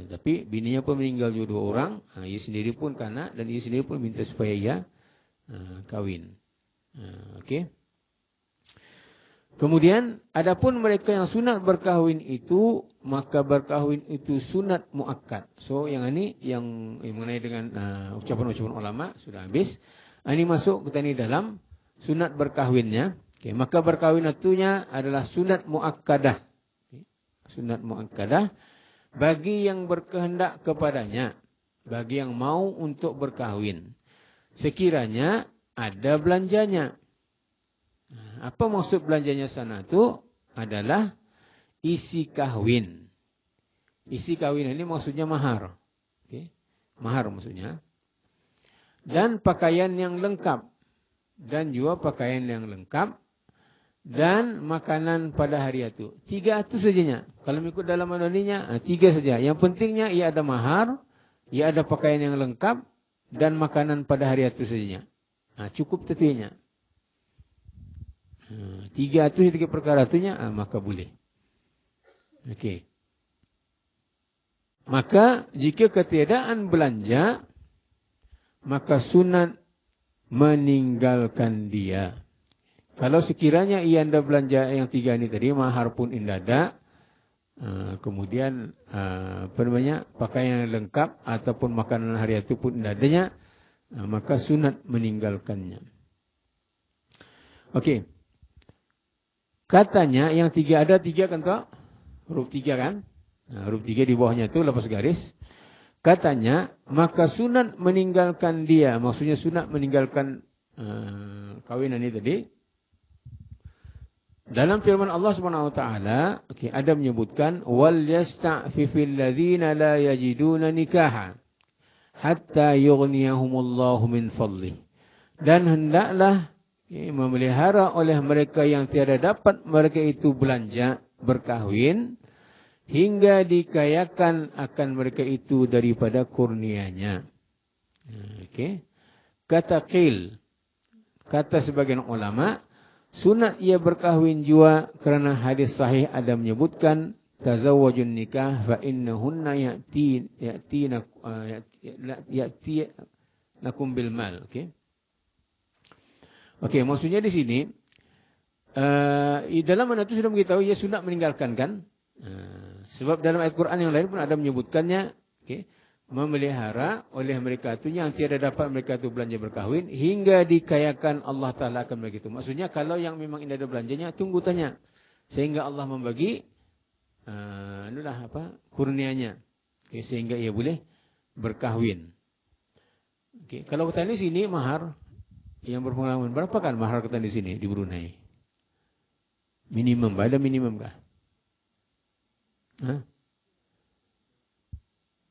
Tapi bininya pun meninggal juga 2 orang. Ia sendiri pun kena dan ia sendiri pun minta supaya ia kahwin. Okey. Kemudian, adapun mereka yang sunat berkahwin itu, maka berkahwin itu sunat muakkad. So, yang ini yang mengenai dengan ucapan-ucapan ulama sudah habis. Ini masuk kita ni dalam sunat berkahwinnya. Okay, maka berkahwin itunya adalah sunat muakkadah. Okay, sunat muakkadah bagi yang berkehendak kepadanya, bagi yang mau untuk berkahwin. Sekiranya ada belanjanya. Apa maksud belanjanya sana tu? Adalah isi kahwin. Isi kahwin ini maksudnya mahar. Okay. Mahar maksudnya. Dan pakaian yang lengkap. Dan juga pakaian yang lengkap. Dan makanan pada hari itu. 3 itu sajanya. Kalau ikut dalam adoninya, 3 saja. Yang pentingnya ia ada mahar, ia ada pakaian yang lengkap, dan makanan pada hari itu sajanya. Cukup tentunya. 3 itu 3 perkara itunya, maka boleh. Okey. Maka jika ketiadaan belanja, maka sunat meninggalkan dia. Kalau sekiranya ia anda belanja yang 3 ini tadi, mahar pun indah ada, kemudian pakaian yang lengkap ataupun makanan hari itu pun indah adanya, maka sunat meninggalkannya. Okey. Katanya yang 3 ada 3 kan tak? Huruf 3 kan? Huruf 3 di bawahnya itu lepas garis. Katanya, maka sunat meninggalkan dia. Maksudnya sunat meninggalkan kawinan ini tadi. Dalam firman Allah Subhanahu wa taala, ada menyebutkan wal yasta'fifil ladzina la yajiduna nikaha hatta yughniyahumullahu min fadlih. Dan hendaklah memelihara oleh mereka yang tiada dapat mereka itu belanja berkahwin hingga dikayakan akan mereka itu daripada kurnianya. Okey. Kata qil, kata sebagian ulama, Sunat ia berkahwin jua kerana hadis sahih ada menyebutkan tazawwajun nikah fa innahunna ya'tinakum bil mal. Okey. Okey, maksudnya di sini dalam mana itu sudah beritahu ia sunat meninggalkan kan? Sebab dalam ayat Quran yang lain pun ada menyebutkannya, okey, memelihara oleh mereka itu yang tiada dapat mereka itu belanja berkahwin hingga dikayakan Allah Ta'ala akan begitu. Maksudnya kalau yang memang tidak ada belanjanya, tunggu tanya. Sehingga Allah membagi kurnianya. Okay, sehingga ia boleh berkahwin. Okay, kalau kita di sini mahar yang berpengalaman, berapa kan mahar kita di sini di Brunei? Minimum, ada minimum kah? Hah?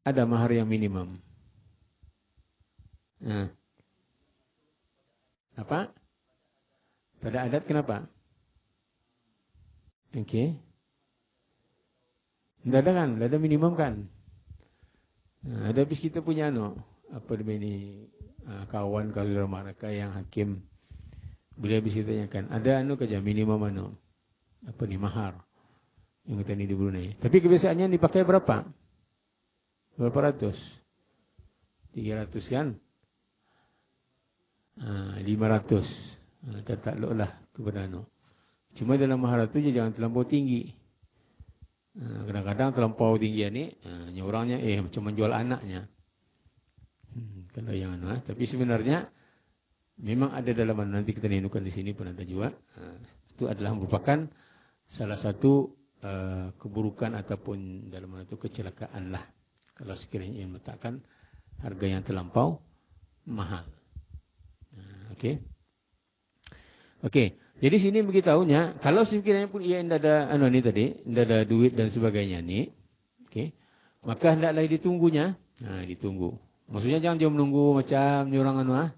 Ada mahar yang minimum. Apa? Pada adat kenapa? Okey. Tidak ada kan? Tidak ada minimum kan? Ada habis kita punya kawan saudara mereka yang hakim. Boleh habis kita tanyakan. Ada kerja minimum mahar. Yang kita ini di Brunei. Tapi kebiasaannya dipakai berapa? Berapa ratus? 300 kan? 500. Takluklah kepada Cuma dalam mahar itu jangan terlampau tinggi. Kadang-kadang terlampau tinggi ni, orangnya macam menjual anaknya. Kalau yang tapi sebenarnya memang ada dalam nanti kita nenukan di sini pun ada juga. Itu adalah merupakan salah satu keburukan ataupun dalam itu kecelakaan lah. Kalau sekiranya ia meletakkan harga yang terlampau mahal. Okey. Okey. Jadi sini beritahunya, kalau sekiranya pun ia tidak ada tidak ada duit dan sebagainya ni, okey. Maka hendaklah ditunggunya. Ditunggu. Maksudnya jangan dia menunggu macam orang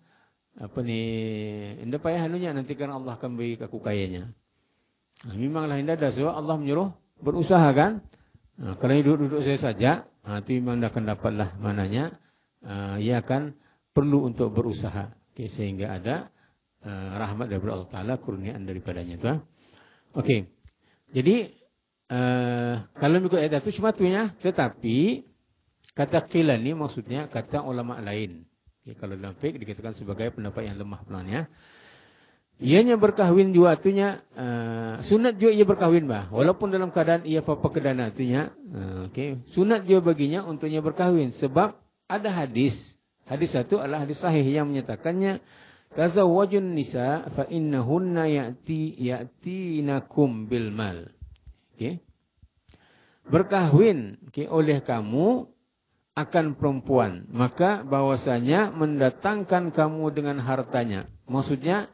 hendak payah nanti kan Allah akan beri aku kayanya. Memanglah hendak ada sebab Allah menyuruh berusaha kan? Kalau duduk-duduk saya saja, itu memang akan dapatlah mananya. Ia akan perlu untuk berusaha. Okay, sehingga ada rahmat daripada Allah Ta'ala, kurniaan daripadanya. Okey. Jadi, kalau mengikut ayat itu cuma itunya. Tetapi, kata qila ni maksudnya kata ulama lain. Okay, kalau dalam fiqh dikatakan sebagai pendapat yang lemah pelangnya. Ianya berkahwin juga itunya sunat juga ia berkahwin walaupun dalam keadaan ia papa kedana itunya sunat juga baginya untuknya berkahwin sebab ada hadis satu adalah hadis sahih yang menyatakannya tazawwajun nisa fa innahunna ya'tinakum bil mal. Berkahwin oleh kamu akan perempuan maka bahwasanya mendatangkan kamu dengan hartanya. Maksudnya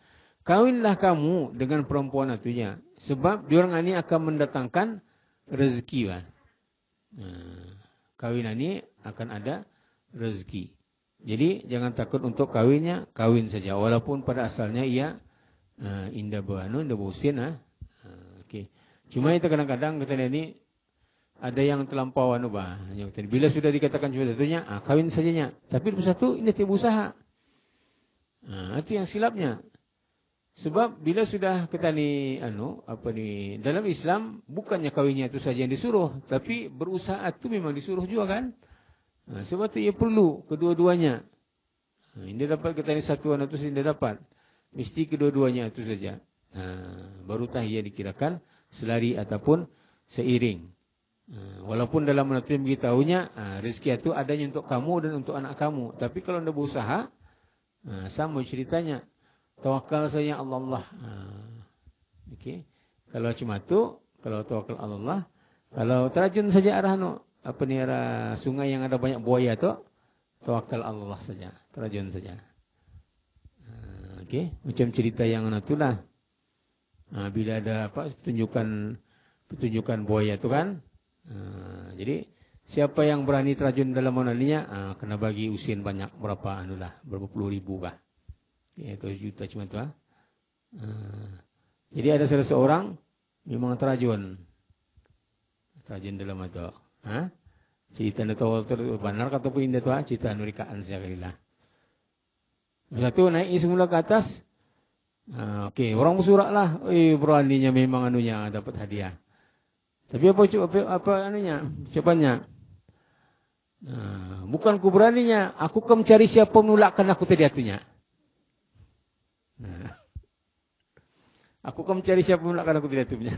kawinlah kamu dengan perempuan itunya. Sebab diorang ini akan mendatangkan rezeki. Kawin ini akan ada rezeki. Jadi jangan takut untuk kawinnya. Kawin saja. Walaupun pada asalnya ia indah bosin. Okay. Cuma itu kadang-kadang kita ini ada yang terlampau bila sudah dikatakan seperti itunya, kawin sajanya. Tapi satu ini tiap usaha. Itu yang silapnya. Sebab bila sudah kita dalam Islam bukannya kawinnya itu saja yang disuruh, tapi berusaha itu memang disuruh juga kan? Sebab itu ia perlu kedua-duanya. Ini dapat kita ini satu itu tidak dapat. Mesti kedua-duanya itu saja. Barutah ia dikirakan selari ataupun seiring. Walaupun dalam menentukan beritahunya rezeki itu adanya untuk kamu dan untuk anak kamu. Tapi kalau anda berusaha, sama ceritanya. Tawakal saja Allah. Okey. Kalau cuma tu, kalau tawakal Allah, kalau terjun saja arah arah sungai yang ada banyak buaya tu, tawakal Allah saja, terjun saja. Okey, macam cerita yang itulah. Bila ada pertunjukan buaya tu kan. Jadi siapa yang berani terjun dalam monalinya, kena bagi usin banyak berapa berapa puluh ribu kah? Itu juta cuma tu. Jadi ada salah seorang memang terjun dalam itu. Cerita itu benar ataupun indah tu cerita nurikaan sekali lah. Satu naik semula ke atas, Okey, orang bersorak lah. Beraninya memang anunya dapat hadiah. Tapi apa anunya? Siapanya? Bukan ku beraninya. Aku akan mencari siapa menolakkan aku tadi atunya. Aku akan mencari siapa menolakkan aku tadi atunya.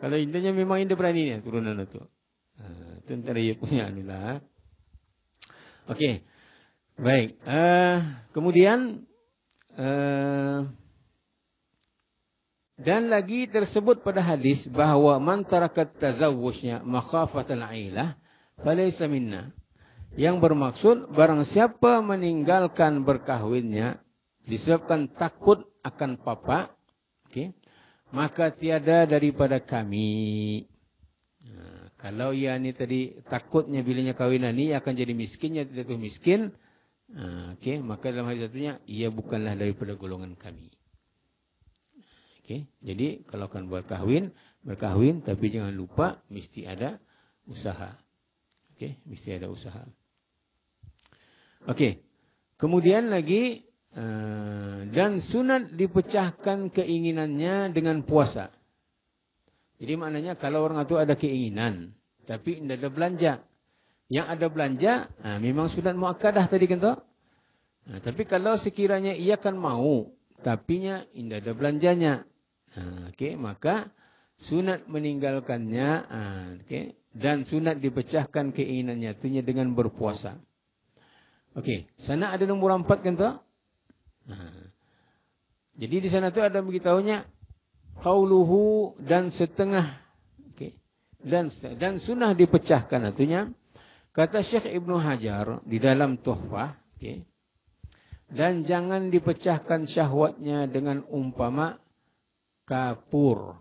Kalau indahnya memang indah beraninya turunan itu. Itu antara ia punya anulah. Okey. Baik. Kemudian dan lagi tersebut pada hadis bahawa man tarakat tazawwujnya makhafatan ailah falaysa minna. Yang bermaksud barang siapa meninggalkan berkahwinnya disebabkan takut akan papa, okey, maka tiada daripada kami. Kalau ia ni tadi takutnya bilanya kawinan ni akan jadi miskinnya tidak tu miskin, okey, maka dalam hadis satunya ia bukanlah daripada golongan kami. Okey, jadi kalau akan berkahwin tapi jangan lupa mesti ada usaha. Okey, mesti ada usaha. Okey. Kemudian lagi dan sunat dipecahkan keinginannya dengan puasa. Jadi maknanya kalau orang itu ada keinginan tapi tidak ada belanja. Yang ada belanja memang sunat muakkadah tadi kan tu. Tapi kalau sekiranya ia kan mau tapinya tidak ada belanjanya. Okey, maka sunat meninggalkannya, okey, dan sunat dipecahkan keinginannya itunya dengan berpuasa. Okey, sana ada nombor 4 kan tu? Jadi di sana tu ada beritahunya qauluhu dan setengah, okey. Dan sunnah dipecahkan artinya kata Syekh Ibnu Hajar di dalam Tuhfah, okey. Dan jangan dipecahkan syahwatnya dengan umpama kapur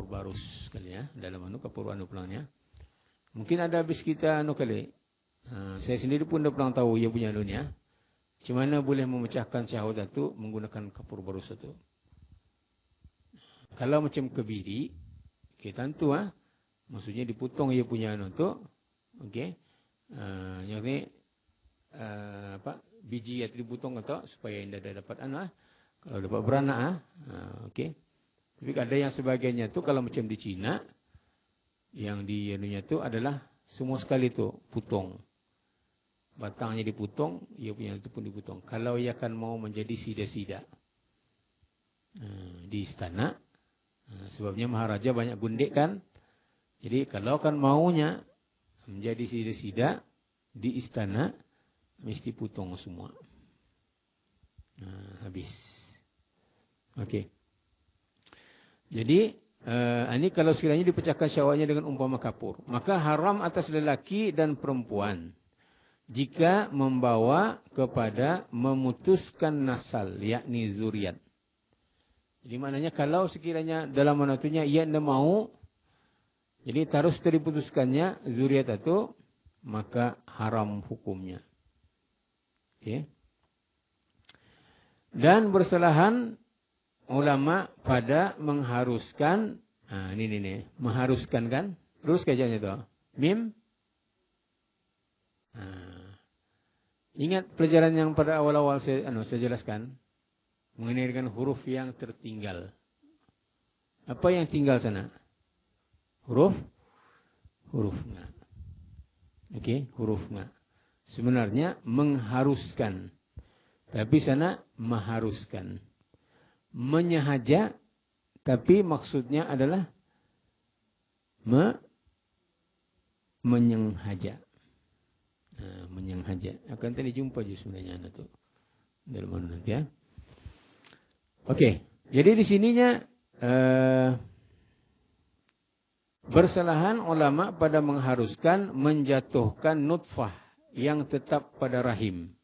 barus kali ya, dalam kapur pulangnya. Mungkin ada habis kita kali. Saya sendiri pun dah pernah tahu ia punya dunia. Macam mana boleh memecahkan syahwat itu menggunakan kapur barus itu. Kalau macam kebiri, tentu maksudnya dipotong ia punya tu, okey. Yang ni biji yang dipotong atau supaya indah dapat kalau dapat beranak okey. Tapi ada yang sebagiannya tu kalau macam di Cina yang di anunya tu adalah semua sekali tu potong. Batangnya dipotong, ia punya itu pun dipotong. Kalau ia akan mau menjadi sida-sida di istana, sebabnya Maharaja banyak gundik kan. Jadi kalau akan maunya menjadi sida-sida di istana, mesti potong semua. Habis. Okey. Jadi ini kalau sekiranya dipecahkan syahwatnya dengan umpama kapur, maka haram atas lelaki dan perempuan jika membawa kepada memutuskan nasal, yakni zuriat. Jadi maknanya kalau sekiranya dalam menatunya ia tidak mau, jadi terus diputuskannya zuriat itu, maka haram hukumnya. Okay. Dan bersalahan ulama pada mengharuskan, ini mengharuskan kan? Terus kejadiannya itu. Mim. Ingat pelajaran yang pada awal-awal saya jelaskan mengenai dengan huruf yang tertinggal. Apa yang tinggal sana? Huruf nga. Okey, huruf nga. Sebenarnya mengharuskan. Tapi sana mengharuskan. Menyahaja, tapi maksudnya adalah menyenghaja. Menyenghaja. Akan tadi jumpa je sebenarnya anak tu. Dalam mana nanti ya. Okey. Jadi di sininya bersalahan ulama pada mengharuskan menjatuhkan nutfah yang tetap pada rahim.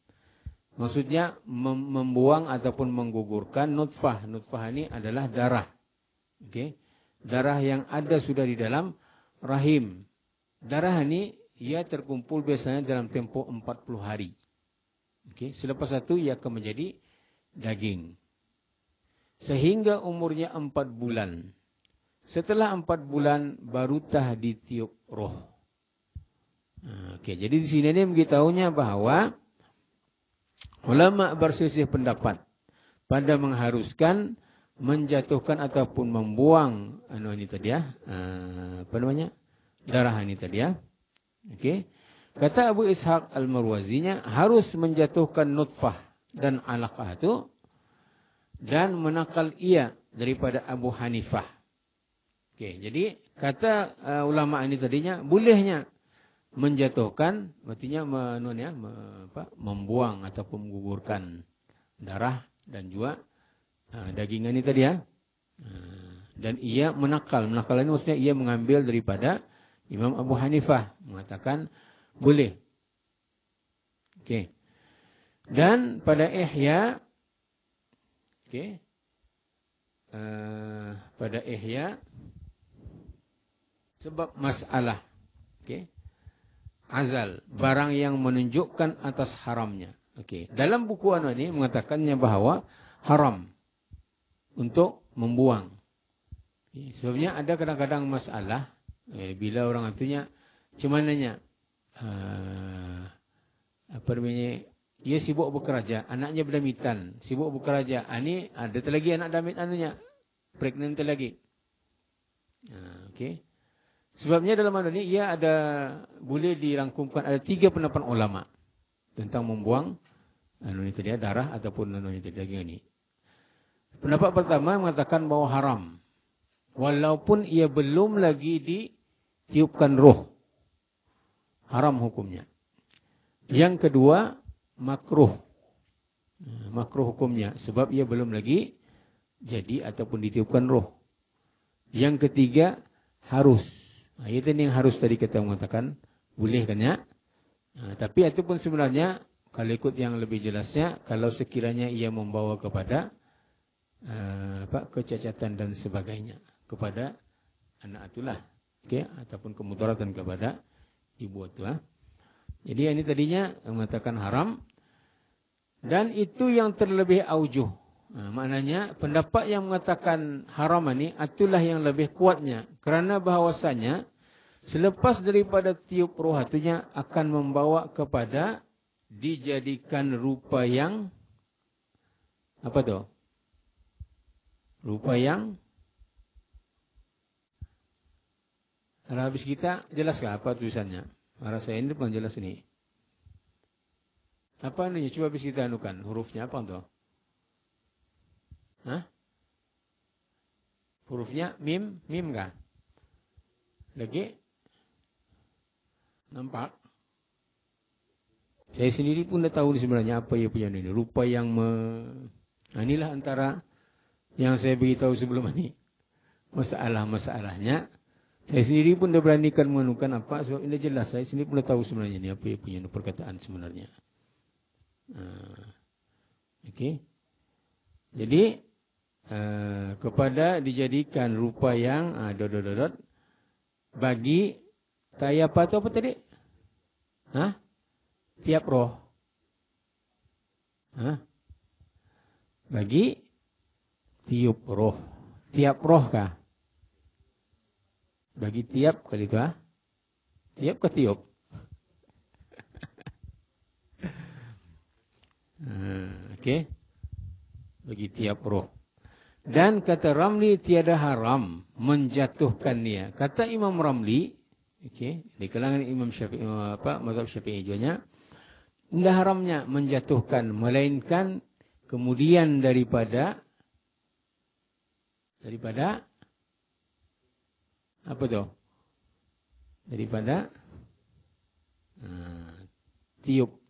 Maksudnya membuang ataupun menggugurkan nutfah. Nutfah ini adalah darah. Okey. Darah yang ada sudah di dalam rahim. Darah ini ia terkumpul biasanya dalam tempoh 40 hari. Okey, selepas itu ia akan menjadi daging. Sehingga umurnya 4 bulan. Setelah 4 bulan barutah ditiup roh. Okey, jadi di sini ini memberitahunya bahawa ulama berselisih pendapat pada mengharuskan menjatuhkan ataupun membuang ini tadi ya, darah ini tadi ya. Okey. Kata Abu Ishaq Al-Marwazinya harus menjatuhkan nutfah dan alaqah itu dan menakal ia daripada Abu Hanifah. Okey, jadi kata ulama ini tadinya bolehnya menjatuhkan, artinya membuang ataupun menggugurkan darah dan juga daging ini tadi ya. Dan ia menakal ini maksudnya ia mengambil daripada Imam Abu Hanifah, mengatakan boleh. Okey. Dan pada Ihya, okey, pada Ihya sebab masalah, okey, azal, barang yang menunjukkan atas haramnya. Okey, dalam buku ini mengatakannya bahawa haram untuk membuang. Sebabnya ada kadang-kadang masalah bila orang itunya cumananya ia sibuk bekerja, anaknya berdamitan, sibuk bekerja. Ini ada lagi anak damit anunya, pregnant lagi. Okey. Sebabnya dalam hal ini ia ada boleh dirangkumkan ada 3 pendapat ulama tentang membuang ini tadi darah ataupun ini tadi daging ini. Pendapat pertama mengatakan bahawa haram walaupun ia belum lagi ditiupkan roh. Haram hukumnya. Yang kedua, makruh. Makruh hukumnya sebab ia belum lagi jadi ataupun ditiupkan roh. Yang ketiga, harus. Itu yang harus tadi kita mengatakan boleh kan ya. Tapi itu pun sebenarnya kalau ikut yang lebih jelasnya, kalau sekiranya ia membawa kepada kecacatan dan sebagainya kepada anak itulah, okey, ataupun kemudaratan kepada ibu itu. Jadi ini tadinya mengatakan haram dan itu yang terlebih aujuh. Maknanya pendapat yang mengatakan haram ini itulah yang lebih kuatnya kerana bahawasanya selepas daripada tiup roh itunya akan membawa kepada dijadikan rupa yang apa tu? Rupa yang habis kita jelaskah apa tulisannya? Saya ini pun jelas ini. Apa ini? Coba habis kita anukan hurufnya apa tu? Hurufnya mim kah? Lagi? Nampak? Saya sendiri pun dah tahu sebenarnya apa ia punya ini. Rupa yang inilah antara yang saya beritahu sebelum ini. Masalah-masalahnya. Saya sendiri pun dah beranikan menganukan apa. Sebab ini jelas. Saya sendiri pun dah tahu sebenarnya ini. Apa ia punya perkataan sebenarnya. Okey. Jadi kepada dijadikan rupa yang bagi tayapa itu apa tadi? Tiap roh. Bagi tiup roh. Tiap roh kah? Bagi tiap kali itu tiap ke tiup? Okey. Bagi tiap roh. Dan kata Ramli tiada haram menjatuhkan dia. Kata Imam Ramli, okey, di kalangan Imam Syafi'i mazhab Syafi'i juga, tidak haramnya menjatuhkan melainkan kemudian daripada apa tu? Daripada tiup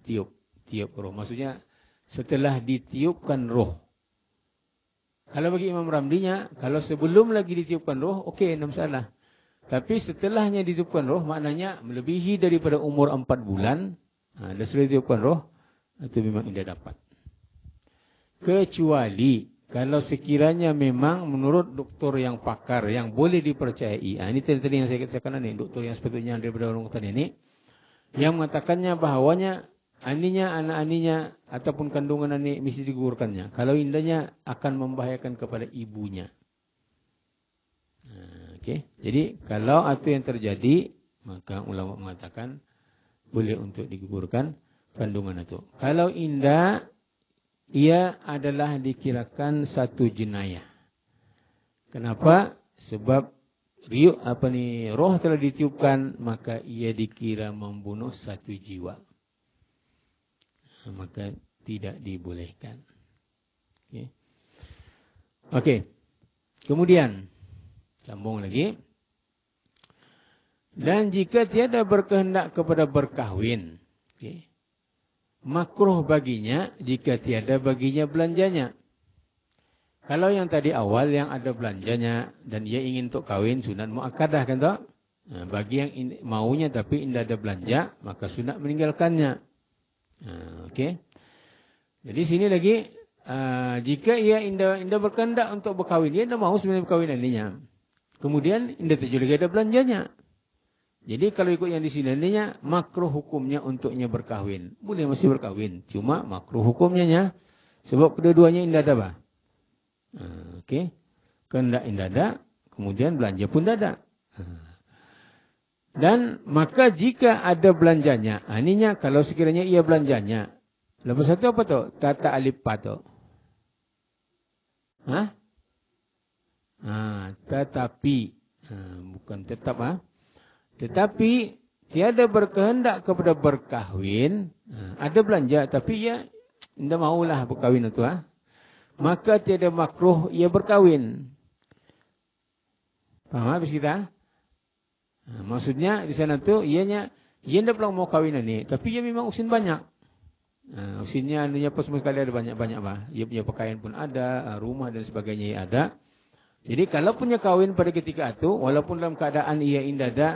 roh. Maksudnya setelah ditiupkan roh. Kalau bagi Imam Ramlinya, kalau sebelum lagi ditiupkan roh, okey, tidak masalah. Tapi setelahnya ditiupkan roh, maknanya melebihi daripada umur 4 bulan, dan sudah ditiupkan roh, itu memang tidak dapat. Kecuali, kalau sekiranya memang menurut doktor yang pakar, yang boleh dipercayai, ini tadi yang saya katakan ini, doktor yang sepatutnya daripada orang tadi ini, yang mengatakannya bahawanya, anak aninya ataupun kandungan anik mesti digugurkannya. Kalau indahnya akan membahayakan kepada ibunya. Okey. Jadi kalau itu yang terjadi, maka ulama mengatakan boleh untuk digugurkan kandungan itu. Kalau indah, ia adalah dikirakan satu jenayah. Kenapa? Sebab roh telah ditiupkan, maka ia dikira membunuh satu jiwa. Maka tidak dibolehkan. Okey. Kemudian sambung lagi. Dan jika tiada berkehendak kepada berkahwin, makruh baginya jika tiada baginya belanjanya. Kalau yang tadi awal yang ada belanjanya dan dia ingin untuk kawin, sunat muakkadah kan tak? Nah, bagi yang maunya tapi tidak ada belanja, maka sunat meninggalkannya. Okey. Jadi sini lagi, jika ia indah berkehendak untuk berkahwin, dia tidak mahu sebenarnya berkahwin nantinya. Kemudian indah tujuh lagi ada belanjanya. Jadi kalau ikut yang di sini nantinya, makruh hukumnya untuknya berkahwin. Boleh masih berkahwin, cuma makruh hukumnya sebab kedua-duanya indah ada apa? Okey. Kehendak indah ada, kemudian belanja pun ada. Dan maka jika ada belanjanya, ininya kalau sekiranya ia belanjanya, lepas satu apa tu? Tata alif pa tu. Tetapi, bukan tetap Tetapi tiada berkehendak kepada berkahwin, ada belanja tapi ia tidak maulah berkahwin itu maka tiada makruh ia berkahwin. Faham habis kita? Maksudnya di sana tu ia tidak pula mau kahwin ni, tapi ia memang usin banyak. Usinnya anunya pas sekali ada banyak-banyak Ia punya pakaian pun ada, rumah dan sebagainya ada. Jadi kalau punya kahwin pada ketika itu, walaupun dalam keadaan ia indah ada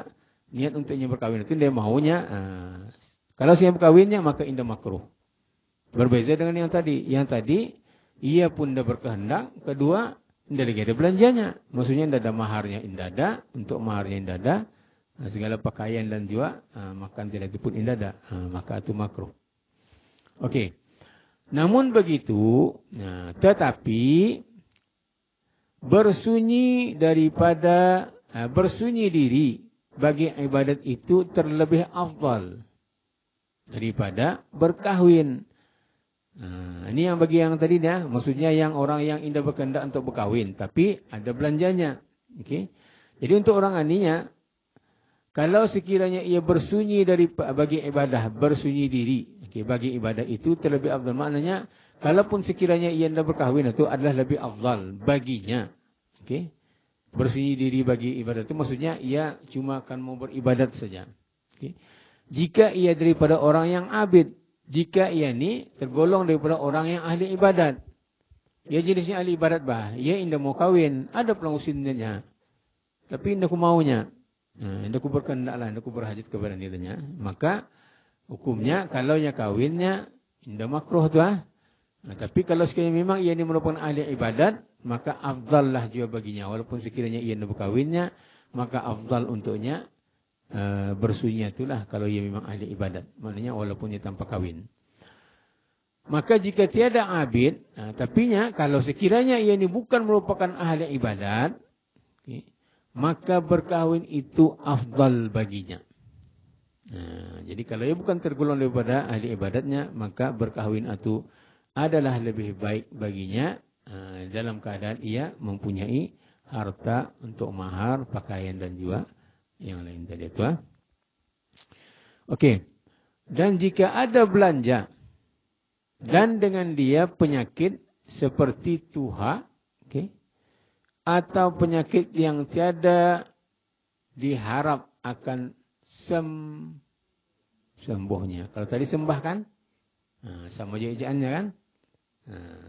niat untuknya berkahwin itu dia maunya. Kalau siap berkahwinnya maka indah makruh. Berbeza dengan yang tadi. Yang tadi ia pun dah berkehendak. Kedua, tidak lagi ada belanjanya. Maksudnya tidak ada maharnya, tidak ada. Untuk maharnya tidak ada. Segala pakaian dan juga makan tidak itu pun tidak ada. Maka itu makruh. Okey. Namun begitu, tetapi bersunyi diri bagi ibadat itu terlebih afdal daripada berkahwin. Ini yang bagi yang tadi maksudnya yang orang yang indah berkehendak untuk berkahwin tapi ada belanjanya. Okey. Jadi untuk orang aninya, kalau sekiranya ia bersunyi bagi ibadah, bersunyi diri, bagi ibadah itu terlebih afdal. Maknanya kalaupun sekiranya ia hendak berkahwin itu adalah lebih afdal baginya. Okey. Bersunyi diri bagi ibadat itu maksudnya ia cuma akan mau beribadat saja. Okey. Jika ia daripada orang yang abid, jika ia ni tergolong daripada orang yang ahli ibadat. Ia jenisnya ahli ibadat ia indah mau kahwin, ada pelanggusinnya. Tapi indah ku maunya. Indah ku berkehendaklah, indah ku berhajat kepada dirinya. Maka hukumnya kalau ia kahwinnya indah makruh tu tapi kalau sekiranya memang ia ni merupakan ahli ibadat, maka afdallah juga baginya. Walaupun sekiranya ia nak berkahwinnya, maka afdal untuknya bersunyi itulah kalau ia memang ahli ibadat. Maknanya walaupun ia tanpa kahwin. Maka jika tiada abid, tapinya kalau sekiranya ia ni bukan merupakan ahli ibadat, maka berkahwin itu afdal baginya. Jadi kalau ia bukan tergolong daripada ahli ibadatnya, maka berkahwin itu adalah lebih baik baginya dalam keadaan ia mempunyai harta untuk mahar, pakaian dan juga yang lain tadi itu. Okey. Dan jika ada belanja dan dengan dia penyakit seperti tuha, atau penyakit yang tiada diharap akan sembuhnya. Kalau tadi sembah kan? Sama je ejaannya kan?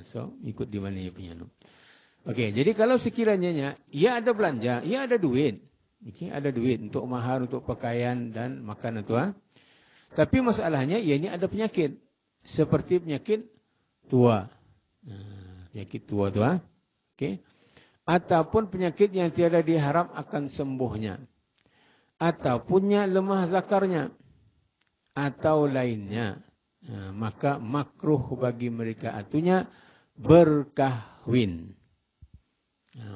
So, ikut di mana ia punya. Okey, jadi kalau sekiranya ia ada belanja, ia ada duit. Ada duit untuk mahar, untuk pakaian dan makan itu. Tapi masalahnya ia ini ada penyakit. Seperti penyakit tua. Penyakit tua tu. Okey. Ataupun penyakit yang tiada diharap akan sembuhnya. Ataupun lemah zakarnya. Atau lainnya. Maka makruh bagi mereka atunya berkahwin.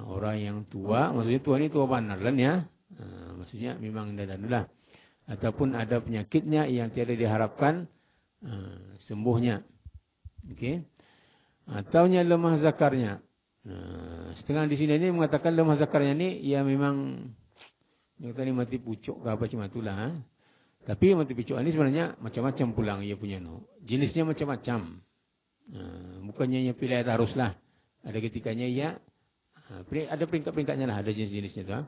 Orang yang tua, maksudnya tua ni tua benar lah maksudnya memang dah lah. Ataupun ada penyakitnya yang tiada diharapkan sembuhnya. Okey. ataunya lemah zakarnya. Setengah di sini ini mengatakan lemah zakarnya ini ya memang yang tadi mati pucuk ke apa cuma itulah. Tapi mati pucuk ini sebenarnya macam-macam pulang ia punya jenisnya macam-macam. Bukannya ia pilih haruslah. Ada ketikanya ia ada peringkat-peringkatnya lah, ada jenis-jenisnya tu.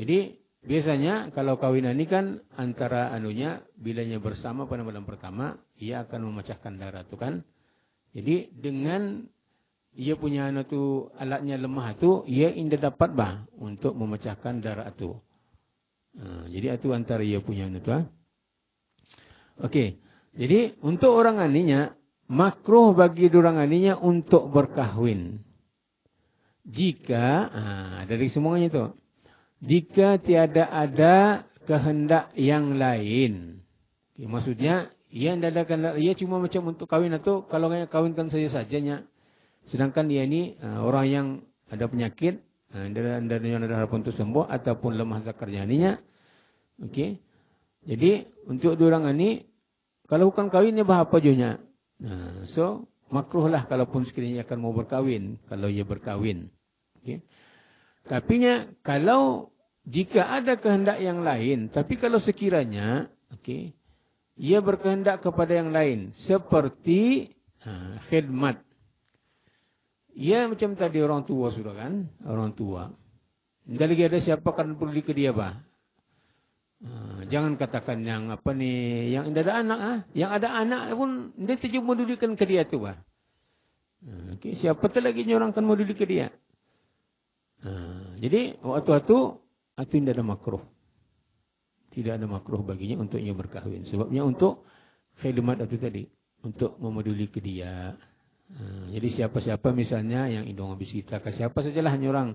Jadi biasanya kalau kawinan ini kan antara anunya bilanya bersama pada malam pertama ia akan memecahkan darah tu kan. Jadi dengan ia punya tu alatnya lemah tu ia indah dapat bah untuk memecahkan darah tu. Jadi itu antara ia punya tu. Okey. Jadi untuk orang aninya makruh bagi orang aninya untuk berkahwin. Jika dari semuanya itu, jika tiada ada kehendak yang lain. Okay, maksudnya ia tidak ada kehendak, ia cuma macam untuk kahwin atau kalau kahwinkan sajanya. Sedangkan dia ini orang yang ada penyakit, dan yang ada harapan untuk sembuh ataupun lemah zakarnya ininya. Okey. Jadi untuk dua orang ini kalau bukan kahwinnya apa junya. So makruhlah kalaupun sekiranya akan mau berkahwin kalau ia berkahwin. Okey. Tapinya kalau jika ada kehendak yang lain, tapi kalau sekiranya okey, ia berkehendak kepada yang lain seperti khidmat. Ia macam tadi orang tua sudah kan, orang tua. Tidak lagi ada siapa kan peduli ke dia bah. Jangan katakan yang apa ni, yang tidak ada anak yang ada anak pun dia tidak medulikan ke dia tu bah. Okey, siapa tu lagi orang kan meduli ke dia. Jadi waktu itu tidak ada makruh. Tidak ada makruh baginya untuk ia berkahwin. Sebabnya untuk khidmat itu tadi, untuk memeduli ke dia. Jadi siapa-siapa misalnya yang hidung habis kita, ke siapa sajalah hanya orang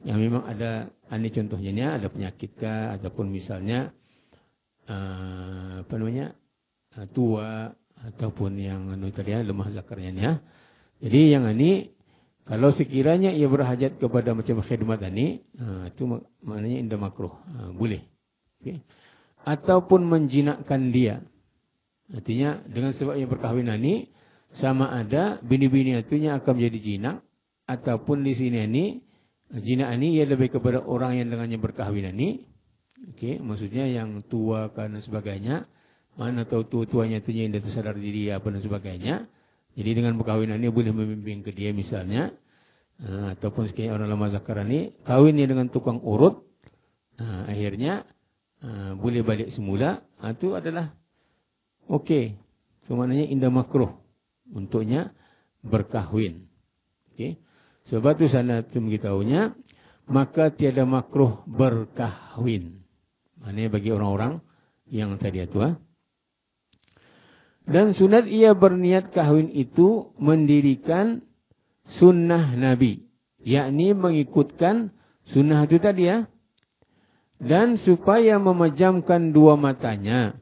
yang memang ada, ini contohnya ada penyakit kah, ataupun misalnya tua, ataupun yang tadi lemah zakarnya ni. Jadi yang ini kalau sekiranya ia berhajat kepada macam khidmat ini, itu maknanya indah makruh, boleh. Okay. Ataupun menjinakkan dia. Artinya dengan sebab ia berkahwin ini, sama ada bini-bini itunya akan menjadi jinak, ataupun di sini ini, jinak ini ia lebih kepada orang yang dengannya berkahwin ini. Okay. Maksudnya yang tua dan sebagainya, mana tahu tua-tuanya itunya yang tersadar diri apa dan sebagainya. Jadi dengan berkahwin ini boleh membimbing ke dia misalnya. Ataupun sekiranya orang lemah zakar ini kahwinnya dengan tukang urut, akhirnya boleh balik semula. Itu adalah okey. So maknanya indah makruh untuknya berkahwin. Okey. Sebab itu sana itu memberitahunya, maka tiada makruh berkahwin. Maknanya bagi orang-orang yang tadi itu. Dan sunat ia berniat kahwin itu mendirikan sunnah Nabi. Yakni mengikutkan sunnah itu tadi Dan supaya memejamkan dua matanya.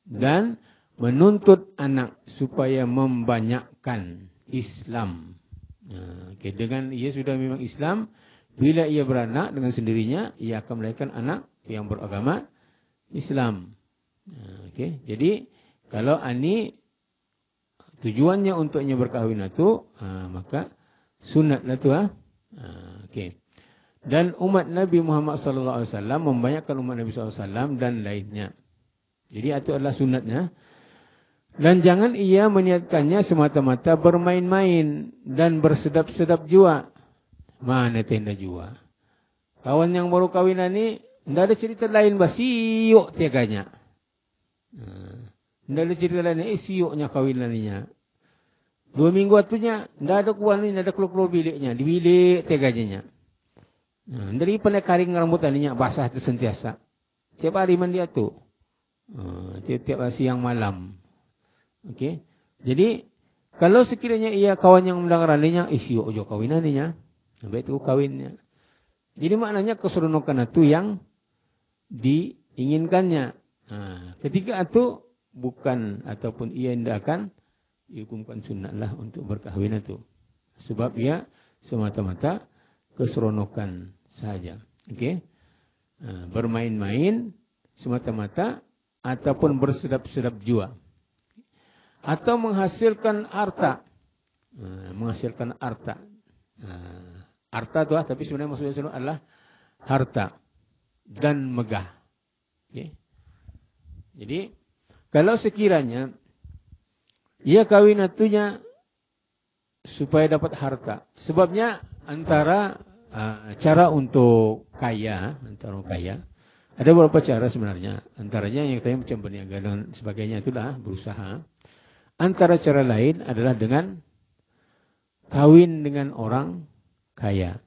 Dan menuntut anak supaya membanyakkan Islam. Okay, dengan ia sudah memang Islam, bila ia beranak dengan sendirinya, ia akan melahirkan anak yang beragama Islam. Okay, jadi kalau ini tujuannya untuknya berkahwin itu, maka sunatlah tu. Okay. Dan umat Nabi Muhammad SAW membanyakkan umat Nabi SAW dan lainnya. Jadi itu adalah sunatnya. Dan jangan ia meniatkannya semata-mata bermain-main dan bersedap-sedap jua. Mana tenda jua. Kawan yang baru kawinan ni, tidak ada cerita lain bah, siuk tiaganya. Tidak ada cerita lain, siuknya kawinannya. 2 minggu atunya, tidak ada kuan ni, tidak ada keluar-keluar biliknya. Di bilik tiaganya. Dari pandai karing rambut aninya, basah itu sentiasa. Tiap hari mandi tu. Tiap siang malam. Okey. Jadi, kalau sekiranya ia kawan yang mendengar aninya, siuk je kawinannya. Sampai itu kawinnya. Jadi maknanya keseronokan itu yang diinginkannya. Ketika itu, bukan ataupun ia tidak akan dihukumkan sunatlah untuk berkahwin itu. Sebab ia semata-mata keseronokan saja. Okey. Bermain-main semata-mata ataupun bersedap-sedap jua. Atau menghasilkan harta menghasilkan harta. Harta itu tapi sebenarnya maksudnya adalah harta dan megah. Okay. Jadi kalau sekiranya ia kawin atunya supaya dapat harta. Sebabnya antara cara untuk kaya, ada beberapa cara sebenarnya. Antaranya yang tadi macam berniaga dan sebagainya itulah berusaha. Antara cara lain adalah dengan kawin dengan orang kaya.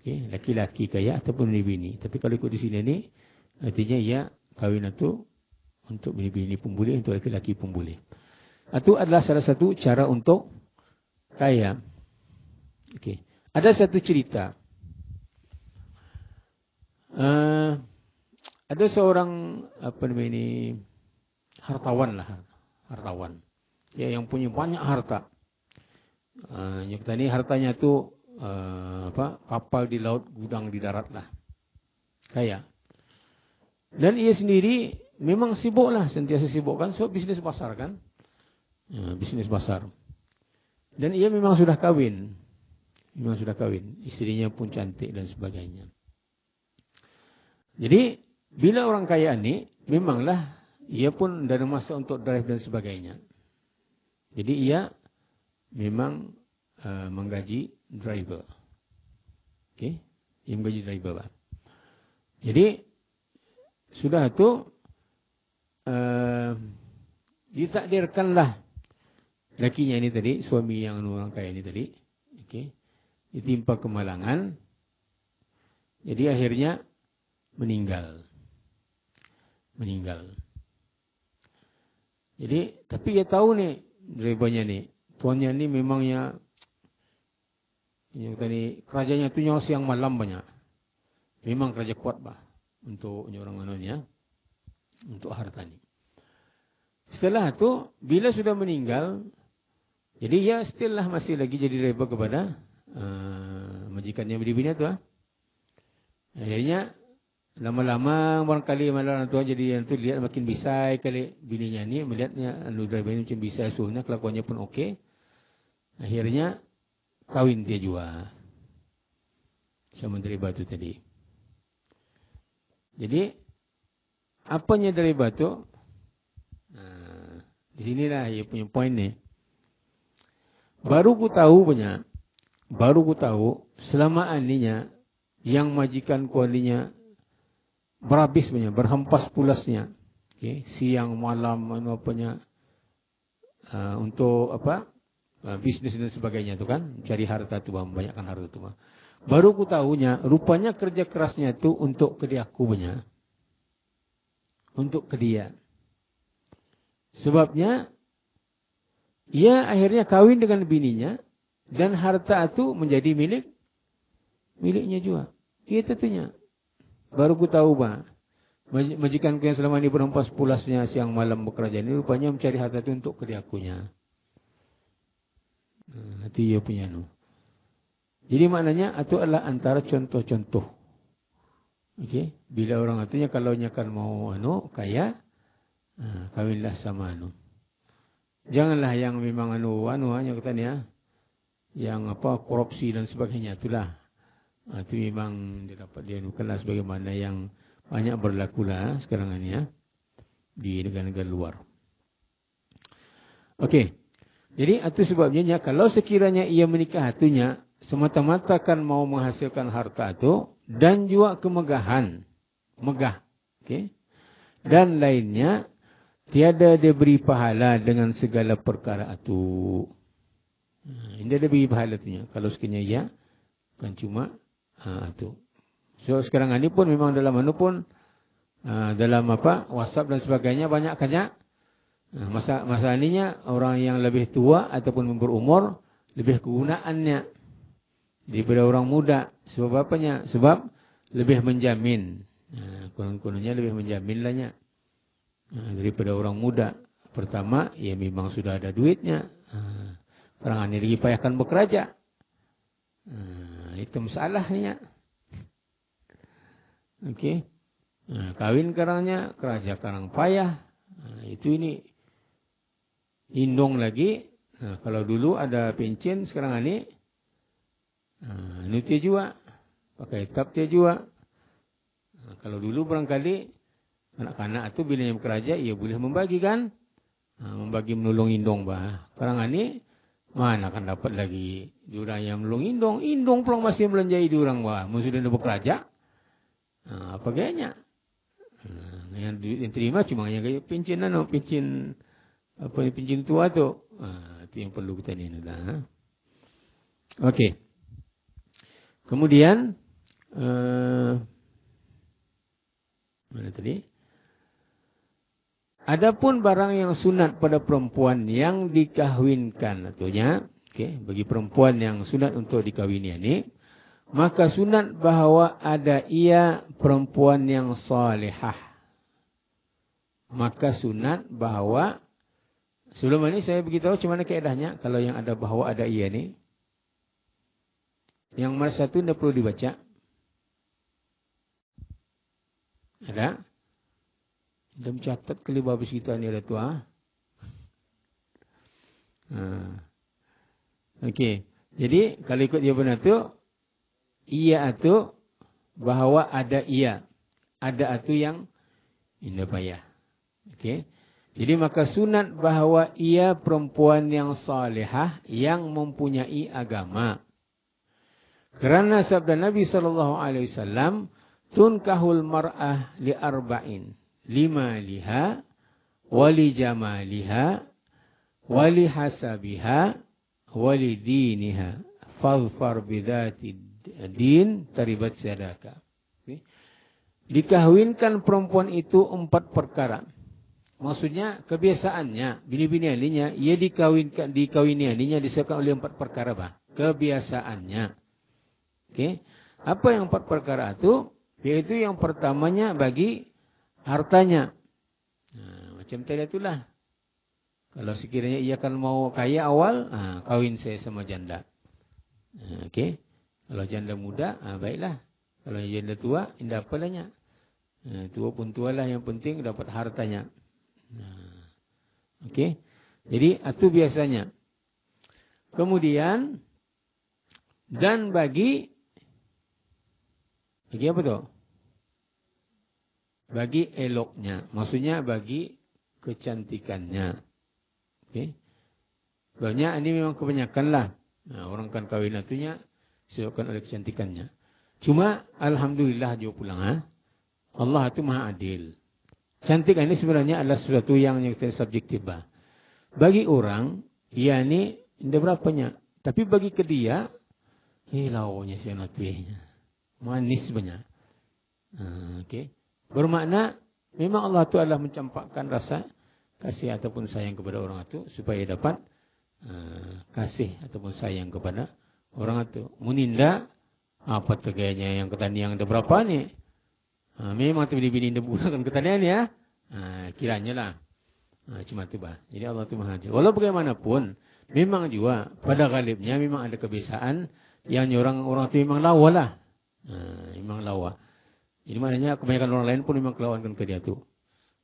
Okay, laki-laki kaya ataupun bini. Tapi kalau ikut di sini ni, artinya ia kawin itu untuk bini pun boleh, untuk laki-laki pun boleh. Itu adalah salah satu cara untuk kaya. Okay. Ada satu cerita. Ada seorang hartawan. Ya, yang punya banyak harta. Yang tadi hartanya itu kapal di laut, gudang di darat lah. Kaya. Dan ia sendiri memang sibuk lah, sentiasa sibuk kan, sebab bisnis pasar kan. Bisnis pasar. Dan ia memang sudah kawin. Istrinya pun cantik dan sebagainya. Jadi, bila orang kaya ni, memanglah ia pun ada masa untuk drive dan sebagainya. Jadi, ia memang menggaji driver. Okey, ia menggaji driver. Jadi, sudah itu, ditakdirkanlah lakinya ini tadi, suami yang orang kaya ini tadi, okey, ditimpa kemalangan. Jadi akhirnya meninggal. Jadi, tapi dia tahu nih, drivernya nih, tuannya ni memangnya yang tadi kerajanya tu nyawa siang malam banyak. Memang kerja kuat bah untuk orang anunya, untuk harta ni. Setelah itu, bila sudah meninggal, jadi ya still lah masih lagi jadi driver kepada majikannya bini-bini tu. Akhirnya lama-lama barangkali malah orang tua jadi yang tu lihat makin bisai kali bininya ni, melihatnya driver ni macam bisai, suhunya kelakuannya pun okey. Akhirnya kawin dia juga sama driver tu tadi. Jadi apanya driver tu? Di sinilah ia punya poin ni. Baru ku tahu selama aninya yang majikan kualinya berhabis punya, berhempas pulasnya. Okay, siang malam untuk bisnis dan sebagainya tu kan, cari harta tu, membanyakkan harta tu. Baru ku tahunya rupanya kerja kerasnya tu untuk ke dia aku punya. Untuk ke dia. Sebabnya ia akhirnya kawin dengan bininya dan harta itu menjadi miliknya juga. Ia tentunya. Baru ku tahu majikanku yang selama ini berhempas pulasnya siang malam bekerja ini rupanya mencari harta itu untuk kediakunya. Itu ia punya nu. Jadi maknanya itu adalah antara contoh-contoh. Okey, bila orang artinya kalau nyakan mau kaya, kawinlah sama Janganlah yang memang hanya kata ni yang korupsi dan sebagainya itulah. Itu memang dia dapat dia bukanlah sebagaimana yang banyak berlaku lah sekarang ini di negara-negara luar. Okey. Jadi itu sebabnya kalau sekiranya ia menikah atunya semata-mata kan mau menghasilkan harta itu dan juga kemegahan, megah. Okey. Dan lainnya tiada dia beri pahala dengan segala perkara itu. Ini dia beri pahala itunya. Kalau sekiranya ia kan cuma itu. So sekarang ini pun memang dalam dalam WhatsApp dan sebagainya banyak banyak masa ininya orang yang lebih tua ataupun berumur lebih kegunaannya daripada orang muda. Sebab apanya? Sebab lebih menjamin. Kononnya lebih menjamin lahnya daripada orang muda. Pertama, ia memang sudah ada duitnya. Orang ini lagi payahkan bekerja. Itu masalahnya. Okey. Kawin karangnya, kerja karang payah. Itu ini indong lagi. Nah, kalau dulu ada pencen, sekarang ini nutia juga, pakai tap dia juga. Nah, kalau dulu barangkali anak-anak itu bila yang bekerja, ia boleh membagi kan, membagi menolong indong bah. Sekarang ini mana akan dapat lagi diorang yang menolong indong, indong pulang masih belanjai diorang bah, sudah ada bekerja. Apa gayanya? Yang terima cuma yang kayak pencen pencen tua tu. Itu yang perlu kita ni dah. Okey. Kemudian mana tadi? Adapun barang yang sunat pada perempuan yang dikahwinkan, artinya, bagi perempuan yang sunat untuk dikahwini ini, maka sunat bahawa ada ia perempuan yang salihah. Maka sunat bahawa, sebelum ini saya beritahu macam mana kaedahnya, kalau yang ada bahawa ada ia ni. Yang nomor satu tidak perlu dibaca. Ada? Dia mencatat kali babis kita ni ada tua. Okey. Jadi kalau ikut jawapan itu, ia itu bahawa ada ia. Ada itu yang indah payah. Okey. Jadi maka sunat bahawa ia perempuan yang salihah yang mempunyai agama. Kerana sabda Nabi SAW, tunkahul mar'ah li arba'in, lima liha, wali jamaliha, wali hasabiha, wali diniha, fadfar bidhati din, taribat sadaka. Dikahwinkan perempuan itu 4 perkara. Maksudnya kebiasaannya, bini-bini ahlinya, ia dikawini ahlinya disebabkan oleh 4 perkara bah. Kebiasaannya. Okey. Apa yang 4 perkara itu? Yaitu yang pertamanya bagi hartanya. Macam tadi itulah. Kalau sekiranya ia akan mau kaya awal, kawin saya sama janda. Okey. Kalau janda muda, baiklah. Kalau janda tua, tidak apalahnya. Tua pun tualah, yang penting dapat hartanya. Okey. Jadi itu biasanya. Kemudian dan bagi apa tu? Bagi eloknya, maksudnya bagi kecantikannya. Okey. Banyak ini memang kebanyakanlah. Orang kan kahwin atunya disebabkan oleh kecantikannya. Cuma alhamdulillah juga pulang Allah itu Maha Adil. Cantik ini sebenarnya adalah sesuatu yang subjektif bah. Bagi orang, ia ni tidak berapanya. Tapi bagi ke dia, launya siapa tuihnya. Manis banyak. Okey. Bermakna memang Allah itu adalah mencampakkan rasa kasih ataupun sayang kepada orang itu supaya dapat kasih ataupun sayang kepada orang itu. Menindak apa teganya yang ketanian ada berapa ni? Memang tu bini-bini dia gunakan ketanian ya. Kiranya lah. Cuma tu bah. Jadi Allah itu Maha Adil. Walau bagaimanapun, memang juga pada galibnya memang ada kebiasaan yang orang itu memang lawa lah. Memang lawa. Jadi maknanya kebanyakan orang lain pun memang kelawankan ke dia tu.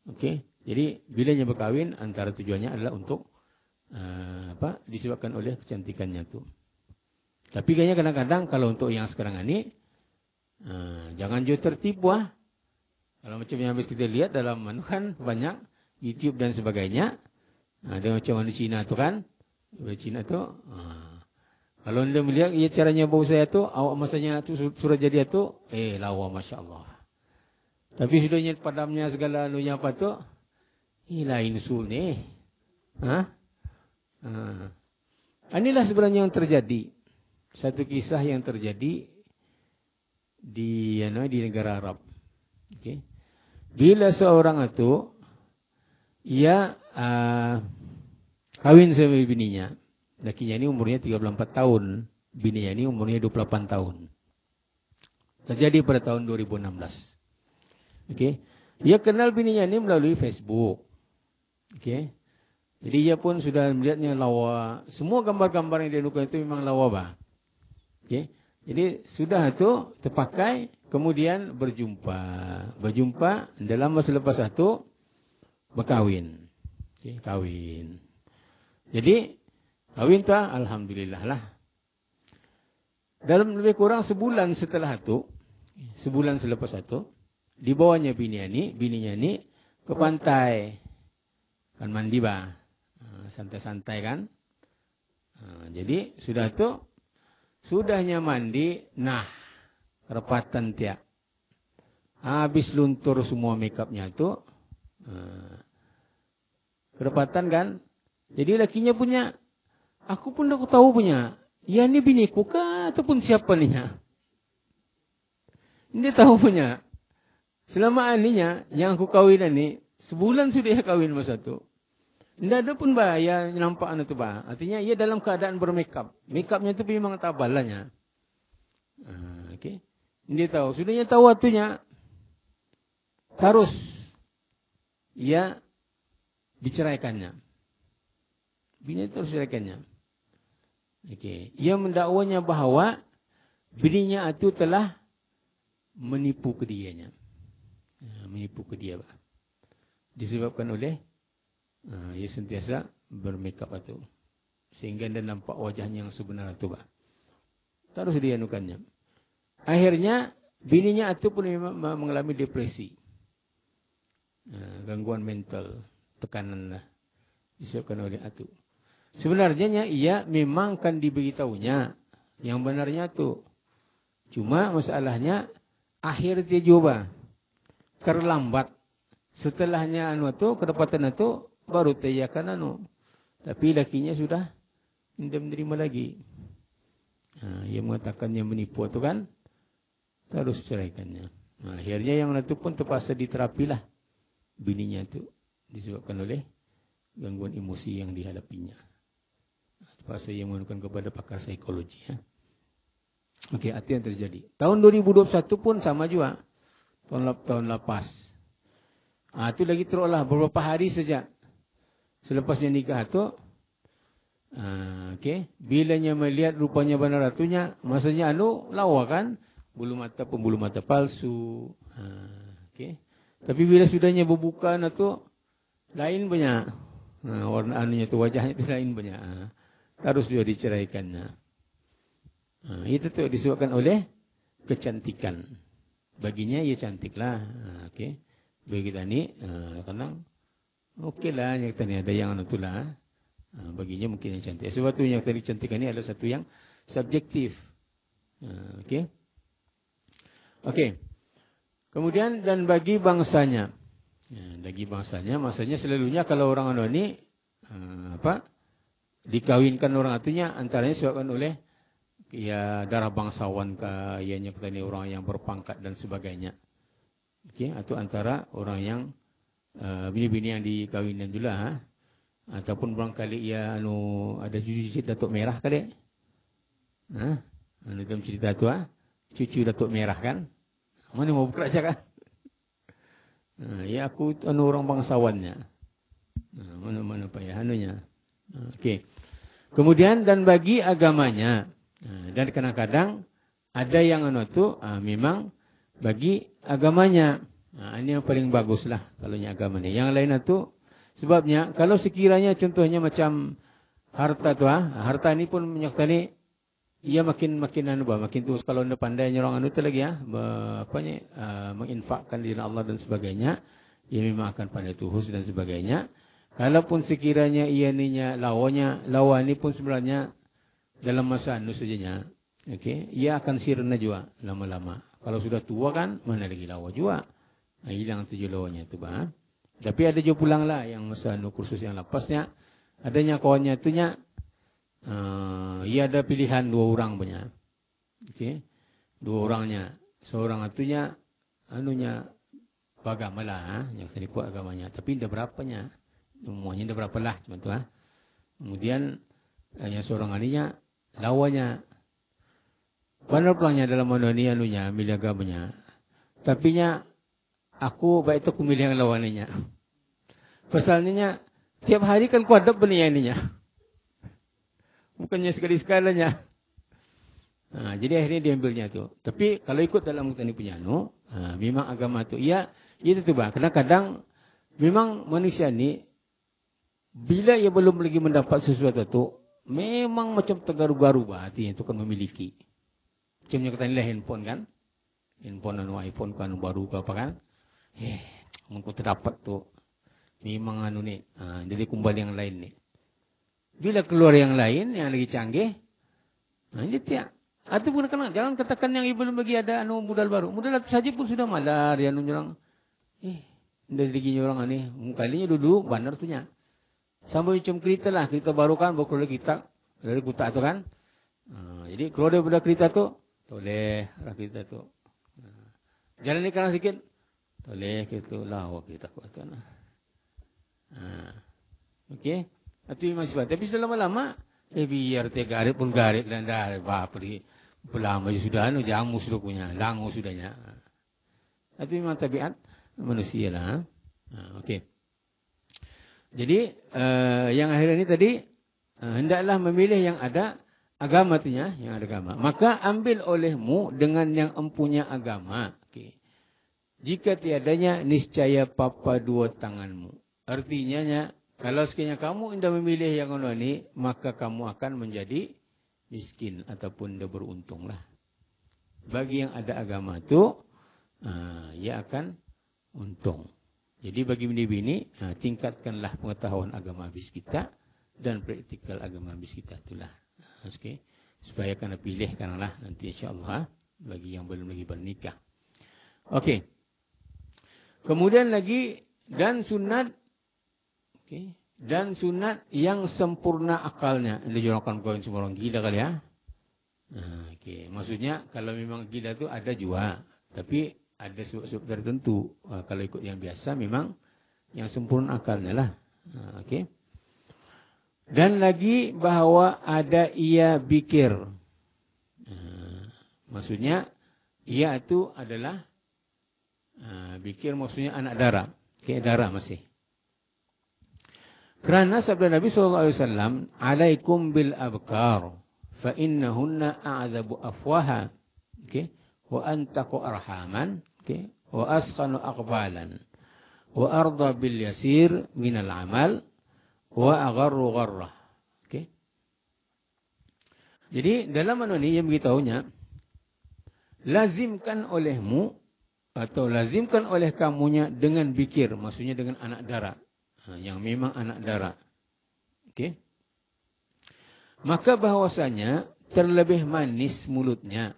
Okey. Jadi bila dia berkahwin, antara tujuannya adalah untuk disebabkan oleh kecantikannya tu. Tapi kayaknya kadang-kadang kalau untuk yang sekarang ini, jangan juga tertipu Kalau macam yang habis kita lihat dalam kan banyak YouTube dan sebagainya. Ada macam mana Cina tu kan? Cina tu. Kalau anda melihat ia caranya bau saya tu, awak masanya tu surah jadi tu, lawa Masya Allah. Tapi sudahnya padamnya segala anunya apa tu, lain usul ni. Inilah sebenarnya yang terjadi. Satu kisah yang terjadi di negara Arab. Okay. Bila seorang itu, ia kawin sama bininya. Lakinya ini umurnya 34 tahun. Bininya ini umurnya 28 tahun. Terjadi pada tahun 2016. Okey. Dia kenal bininya ini melalui Facebook. Okey. Jadi dia pun sudah melihatnya lawa. Semua gambar-gambar yang dia nukar itu memang lawa bah. Okey. Jadi sudah itu terpakai. Kemudian berjumpa. Berjumpa dalam masa lepas itu berkahwin. Okey, kahwin. Jadi Kawin tu, alhamdulillah lah. Dalam lebih kurang sebulan setelah itu, sebulan selepas itu, dibawanya bininya ni ke pantai. Kan mandi bah. Santai-santai kan. Jadi sudah tu, sudahnya mandi, nah, kerepatan tiap. Habis luntur semua makeupnya tu, kerepatan kan. Jadi lakinya punya, aku pun aku tahu punya, ya ni biniku kah ataupun siapa ninya. Dia tahu punya. Selama aninya yang aku kawin ni, sebulan sudah ia kawin masa tu. Tidak ada pun bah yang nampak anak tu bah. Artinya ia dalam keadaan bermakeup. Makeupnya tu memang tabalanya. Okey. Dia tahu, sudahnya tahu waktunya harus ia diceraikannya. Bini itu harus diceraikannya. Okey. Ia mendakwanya bahawa bininya itu telah menipu ke dianya. Menipu ke dia. Disebabkan oleh ia sentiasa bermakeup itu. Sehingga dia nampak wajahnya yang sebenar itu. Terus dia anukannya. Akhirnya bininya itu pun mengalami depresi. Gangguan mental. Tekanan lah. Disebabkan oleh itu. Sebenarnya ia memang kan diberitahunya. Yang benarnya itu. Cuma masalahnya akhir dia coba. Terlambat. Setelahnya kedapatan itu baru tayakan Tapi lakinya sudah tidak menerima lagi. Ia mengatakan yang menipu itu kan harus ceraikannya. Akhirnya yang itu pun terpaksa diterapilah bininya itu disebabkan oleh gangguan emosi yang dihadapinya. Terpaksa ia mengadukan kepada pakar psikologi. Okey, itu yang terjadi. Tahun 2021 pun sama juga. Tahun lepas. Itu lagi teruklah beberapa hari saja. Selepasnya nikah tu, bilanya melihat rupanya benar ratunya, masanya lawa kan, bulu mata pun bulu mata palsu. Tapi bila sudahnya berbuka tu, lain banyak. Warna anunya tu, wajahnya tu lain banyak. Harus dia diceraikannya. Itu tu disebabkan oleh kecantikan. Baginya ia cantiklah. Bagi kita ni, kadang okeylah, yang kita ni ada yang itulah. Baginya mungkin yang cantik. Sebab tu yang tadi cantikan ni adalah satu yang subjektif. Okey. Kemudian dan bagi bangsanya. Bagi bangsanya, maksudnya selalunya kalau orang ni dikawinkan orang atunya antaranya disebabkan oleh ya darah bangsawan ke, ianya kita ni orang yang berpangkat dan sebagainya. Atau antara orang yang bini-bini yang dikawinkan juga, ataupun barangkali ia ada cucu Datuk Merah kali. Dalam cerita tu cucu Datuk Merah kan. Mana mau buka aja kan? Ya aku orang bangsawannya. Mana apa ya anunya. Okey. Kemudian dan bagi agamanya. Dan kadang-kadang ada yang memang bagi agamanya. Ini yang paling baguslah kalau agama ni. Yang lain itu sebabnya kalau sekiranya contohnya macam harta tu, harta ni pun menyertai ia makin makin terus kalau anda pandai orang tu lagi menginfakkan di jalan Allah dan sebagainya, ia memang akan pandai tuhus dan sebagainya. Kalaupun sekiranya ia ninya lawan ni pun sebenarnya dalam masa sajanya, ia akan sirna juga lama-lama. Kalau sudah tua kan mana lagi lawa juga. Hilang tujuh lawanya tu Tapi ada juga pulang lah yang masa kursus yang lepasnya. Adanya kawannya tu ia ada pilihan 2 orang punya. Dua orangnya. Seorang atunya beragama lah, yang seripu agamanya. Tapi tidak berapanya. Semuanya tidak berapa lah cuma tu Kemudian yang seorang aninya lawanya. Benar pulangnya dalam ni milih agamanya. Tapi aku baik tu aku milih yang lawannya. Pasalnya tiap hari kan ku hadap benianinya. Bukannya sekali-sekalinya. Jadi akhirnya diambilnya tu. Tapi kalau ikut dalam tani punya memang agama tu ia itu tu kadang-kadang memang manusia ni bila ia belum lagi mendapat sesuatu tu memang macam tergaru-garu hati itu kan memiliki. Macamnya kita nilai handphone kan. Handphone iPhone kan baru ke apa kan. Mungkin terdapat tuh. Memang nih. Jadi kembali yang lain nih. Bila keluar yang lain yang lagi canggih. Ini tiap. Atau bukan jangan katakan yang belum lagi ada modal baru. Modal saja pun sudah malar ya orang. Dari gini orang aneh. Kalinya dulu benar tuhnya. Sampai macam kereta lah. Kereta baru kan baru keluar kita. Dari kutak tu kan. Jadi keluar daripada kereta tu. Boleh lah kereta tu. Jalan ni kanan sikit. Boleh kereta lah. Kereta kuat tu. Okey. Tapi masih sebab. Tapi sudah lama-lama. Biar tiga garit pun garit. Dan dah. Pergi. Pelama sudah. Jamu sudah punya. Langu sudahnya. Tapi memang tabiat manusia lah. Okey. Jadi yang akhir ini tadi hendaklah memilih yang ada agama tunya, yang ada agama. Maka ambil olehmu dengan yang empunya agama. Okey. Jika tiadanya niscaya papa dua tanganmu. Artinya kalau sekiranya kamu hendak memilih yang ini, maka kamu akan menjadi miskin ataupun tidak beruntunglah. Bagi yang ada agama itu ia akan untung. Jadi bagi bini-bini, tingkatkanlah pengetahuan agama habis kita dan praktikal agama habis kita itulah. Okay. Supaya kena pilih kanlah nanti insya-Allah bagi yang belum lagi bernikah. Okey. Kemudian lagi dan sunat dan sunat yang sempurna akalnya. Ini jurakan kau semua orang gila kali ya. Okey, maksudnya kalau memang gila tu ada juga, tapi ada sebab-sebab tertentu. Kalau ikut yang biasa memang yang sempurna akalnya lah. Okey. Dan lagi bahawa ada ia bikir. Maksudnya ia itu adalah bikir maksudnya anak dara. Okey, dara masih. Kerana sabda Nabi SAW, alaikum bil abkar fa innahunna a'zabu afwaha. Okey. Wa antaqu arhaman. Okay. Wa askhanu aqbalan. Wa arda bil yasir minal amal. Wa agharru gharrah. Okay. Jadi dalam mana ni yang beritahunya, lazimkan olehmu atau lazimkan oleh kamunya dengan bikir. Maksudnya dengan anak dara. Yang memang anak dara. Okay. Maka bahawasanya terlebih manis mulutnya.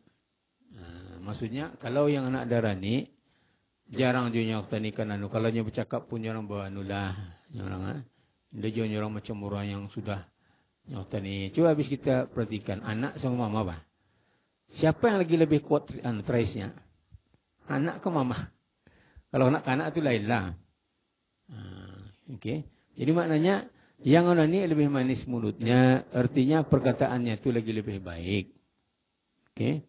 Maksudnya kalau yang anak darah ni jarang je nyak tanikan kalau nya bercakap pun orang bawanulah orang dia orang macam orang yang sudah nyak tani. Cuba habis kita perhatikan anak sama mama bah. Siapa yang lagi lebih kuat trace-nya? Anak ke mama? Kalau anak-anak tu lainlah. Okey. Jadi maknanya yang orang ni lebih manis mulutnya, artinya perkataannya tu lagi lebih baik. Okey.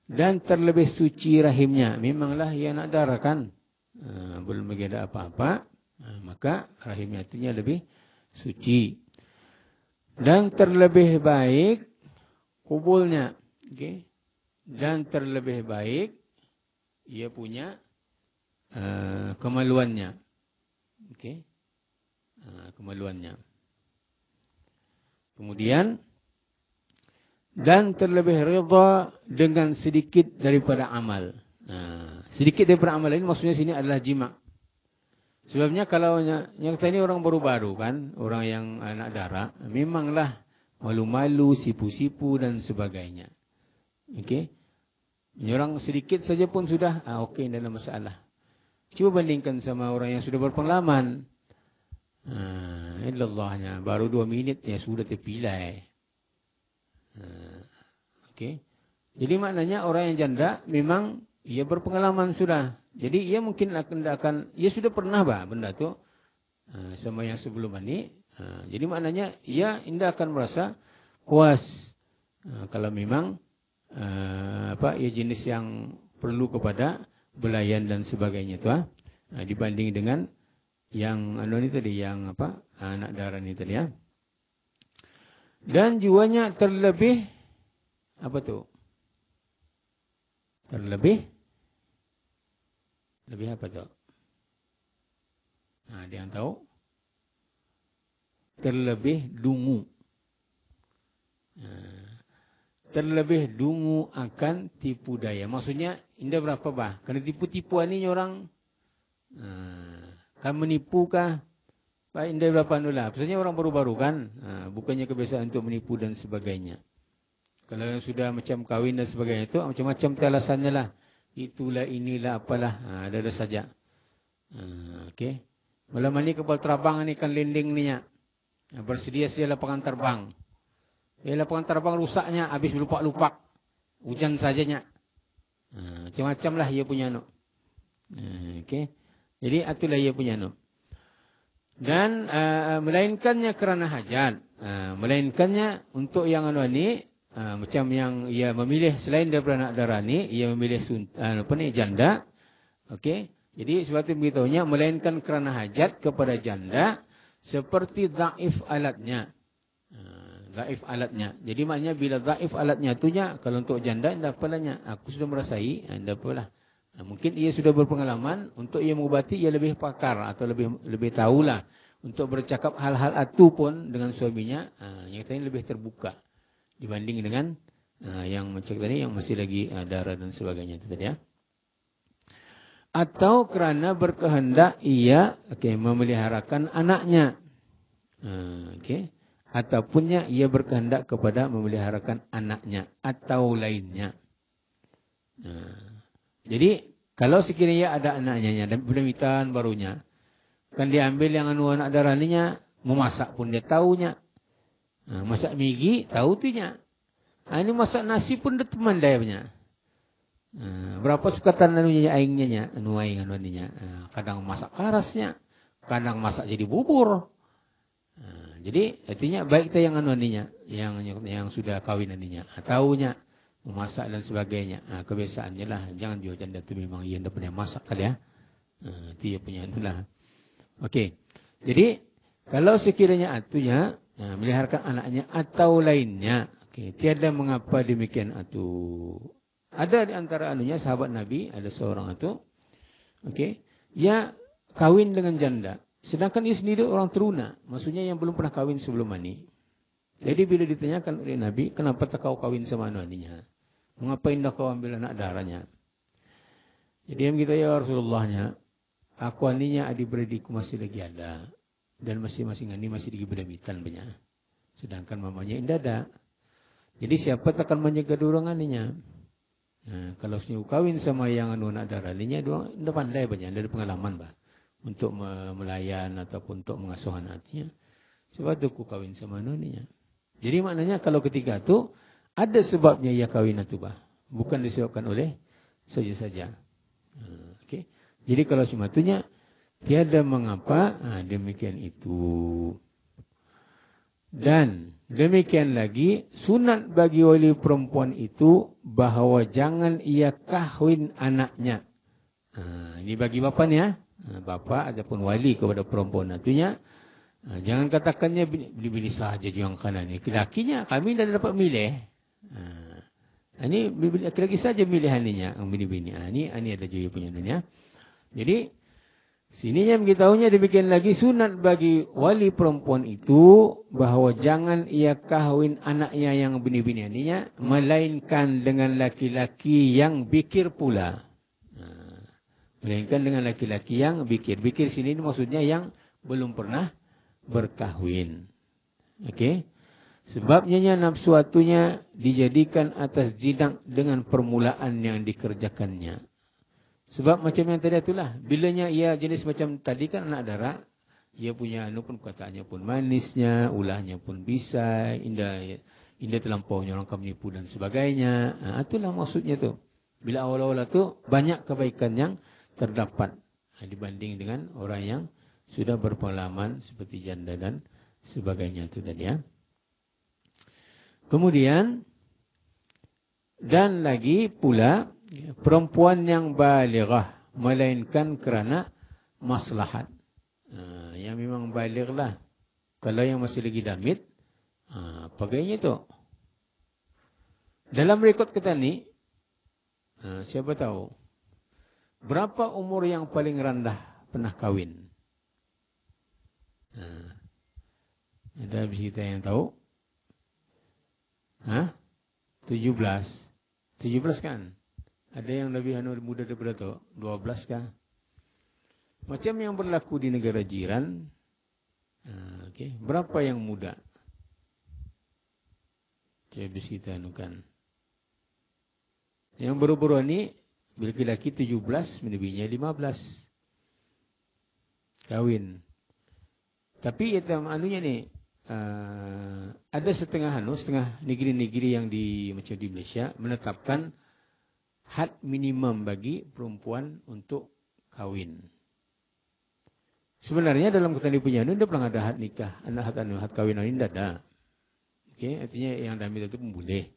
Dan terlebih suci rahimnya. Memanglah ia nak darah kan. Belum lagi ada apa-apa. Maka rahimnya itunya lebih suci. Dan terlebih baik kubulnya. Okay. Dan terlebih baik ia punya kemaluannya. Okay. Kemaluannya. Kemudian dan terlebih rida dengan sedikit daripada amal. Sedikit daripada amal ini maksudnya sini adalah jima. Sebabnya kalau yang tadi orang baru-baru kan, orang yang anak darah, memanglah malu-malu, sipu-sipu dan sebagainya. Okey. Orang sedikit saja pun sudah, okey, tidak ada masalah. Cuba bandingkan sama orang yang sudah berpengalaman. Illallahnya, baru 2 minit ya sudah terpilai. Okey. Jadi maknanya orang yang janda memang ia berpengalaman sudah. Jadi ia mungkin akan ia sudah pernah benda tu sama yang sebelum ini. Jadi maknanya ia tidak akan merasa puas kalau memang ia jenis yang perlu kepada belayan dan sebagainya tu dibanding dengan yang ini tadi yang anak darah ini tadi ya. Dan jiwanya terlebih apa tu? Terlebih apa tu? Dia yang tahu. Terlebih dungu. Terlebih dungu akan tipu daya. Maksudnya, indah berapa bah? Karena tipu-tipuan ini orang kan menipu kah? Pak indah berapa nulah? Maksudnya orang baru-baru kan? Bukannya kebiasaan untuk menipu dan sebagainya. Kalau yang sudah macam kahwin dan sebagainya itu macam-macam alasannya lah. Itulah inilah apalah. Ada saja. Okey. Malam ni kapal terbang ni kan landing ni nya. Bersedia lapangan terbang. Lapangan terbang rusaknya habis lupak-lupak. Hujan sajanya. Macam-macam lah ia punya no. Okey. Jadi itulah ia punya no. Dan melainkannya kerana hajat. Melainkannya untuk yang anu ni macam yang ia memilih selain daripada anak darah ni, ia memilih janda. Okey. Jadi sebab itu beritahunya melainkan kerana hajat kepada janda seperti dhaif alatnya. Dhaif alatnya. Jadi maknanya bila dhaif alatnya itunya kalau untuk janda tidak apalahnya. Aku sudah merasai, tidak apalah. Mungkin ia sudah berpengalaman untuk ia mengubati ia lebih pakar atau lebih tahulah untuk bercakap hal-hal itu pun dengan suaminya. Yang tadi lebih terbuka dibanding dengan yang macam tadi yang masih lagi darah dan sebagainya itu tadi ya. Atau kerana berkehendak ia memeliharakan anaknya. Okey. Ataupun ia berkehendak kepada memeliharakan anaknya atau lainnya. Jadi kalau sekiranya ada anaknya dan pemitan barunya, kan dia ambil yang anak darahnya, memasak pun dia tahunya. Masak migi tahu tuhnya. Ini masak nasi pun dia temandai punya. Berapa sukatan anunya aingnya anunya. Kadang masak karasnya, kadang masak jadi bubur. Jadi artinya baik kita yang anunya, yang sudah kahwin aninya, tahunya memasak dan sebagainya. Kebiasaannya lah, jangan jual janda tu memang ia dah pernah masak kali ya. Itu ia punya itulah. Okey. Jadi kalau sekiranya atunya meliharakan anaknya atau lainnya, tiada mengapa demikian atu. Ada di antara anunya sahabat Nabi, ada seorang itu, ia kahwin dengan janda. Sedangkan ia sendiri orang teruna, maksudnya yang belum pernah kahwin sebelum ini. Jadi bila ditanyakan oleh Nabi, kenapa tak kau kahwin sama anunya? Mengapa indah kau ambil anak darahnya? Jadi yang kita ya Rasulullahnya, aku aninya adik-beradikku masih lagi ada. Dan masing-masing ini masih lagi berdemitan banyak. Sedangkan mamanya indah ada. Jadi siapa takkan menjaga dorong aninya? Kalau senyum kawin sama yang anak darah aninya, dia pandai banyak, dia ada pengalaman bah untuk melayan ataupun untuk mengasuh anaknya. Sebab itu aku kawin sama aninya. Jadi maknanya kalau ketika itu ada sebabnya ia kawin itu bah, bukan disebabkan oleh saja-saja. Okay. Jadi kalau sematunya tiada mengapa demikian itu. Dan demikian lagi sunat bagi wali perempuan itu bahawa jangan ia kahwin anaknya. Ini bagi bapaknya, bapa ataupun wali kepada perempuan itunya. Jangan katakannya bili-bili sahaja yang kanan ni. Lakinya kami dah dapat milih. Ini laki-laki saja milihannya yang bini-bini. Ini ada juga punya dunia. Jadi sininya beritahunya demikian lagi sunat bagi wali perempuan itu bahawa jangan ia kahwin anaknya yang bini-bini aninya melainkan dengan laki-laki yang bikir pula. Melainkan dengan laki-laki yang bikir. Bikir sini maksudnya yang belum pernah berkahwin. Okey. Sebabnya nafsu atunya dijadikan atas jinak dengan permulaan yang dikerjakannya. Sebab macam yang tadi itulah, bilanya ia jenis macam tadi kan anak darah, ia punya anu pun kataannya pun manisnya, ulahnya pun bisa, indah terlampaunya orang menipu dan sebagainya. Itulah maksudnya tu. Bila awal-awal tu banyak kebaikan yang terdapat dibanding dengan orang yang sudah berpengalaman seperti janda dan sebagainya itu tadi ya. Kemudian dan lagi pula perempuan yang balighah melainkan kerana maslahat. Yang memang baligh lah. Kalau yang masih lagi damit, pakainya tu. Dalam rekod kita ni, siapa tahu berapa umur yang paling rendah pernah kahwin? Ada kita yang tahu? Hah? 17. 17 kan? Ada yang lebih muda daripada itu? 12 kah? Macam yang berlaku di negara jiran. Okay. Berapa yang muda? Saya bisa anukan. Yang baru-baru ini, laki-laki 17, menebinya 15. Kawin. Tapi itu anunya nih, ada setengah negeri-negeri yang macam di Malaysia menetapkan had minimum bagi perempuan untuk kawin. Sebenarnya dalam ketentuan punya dia belum ada had nikah, had kawin ini tidak ada. Okay, artinya yang damai itu pun boleh.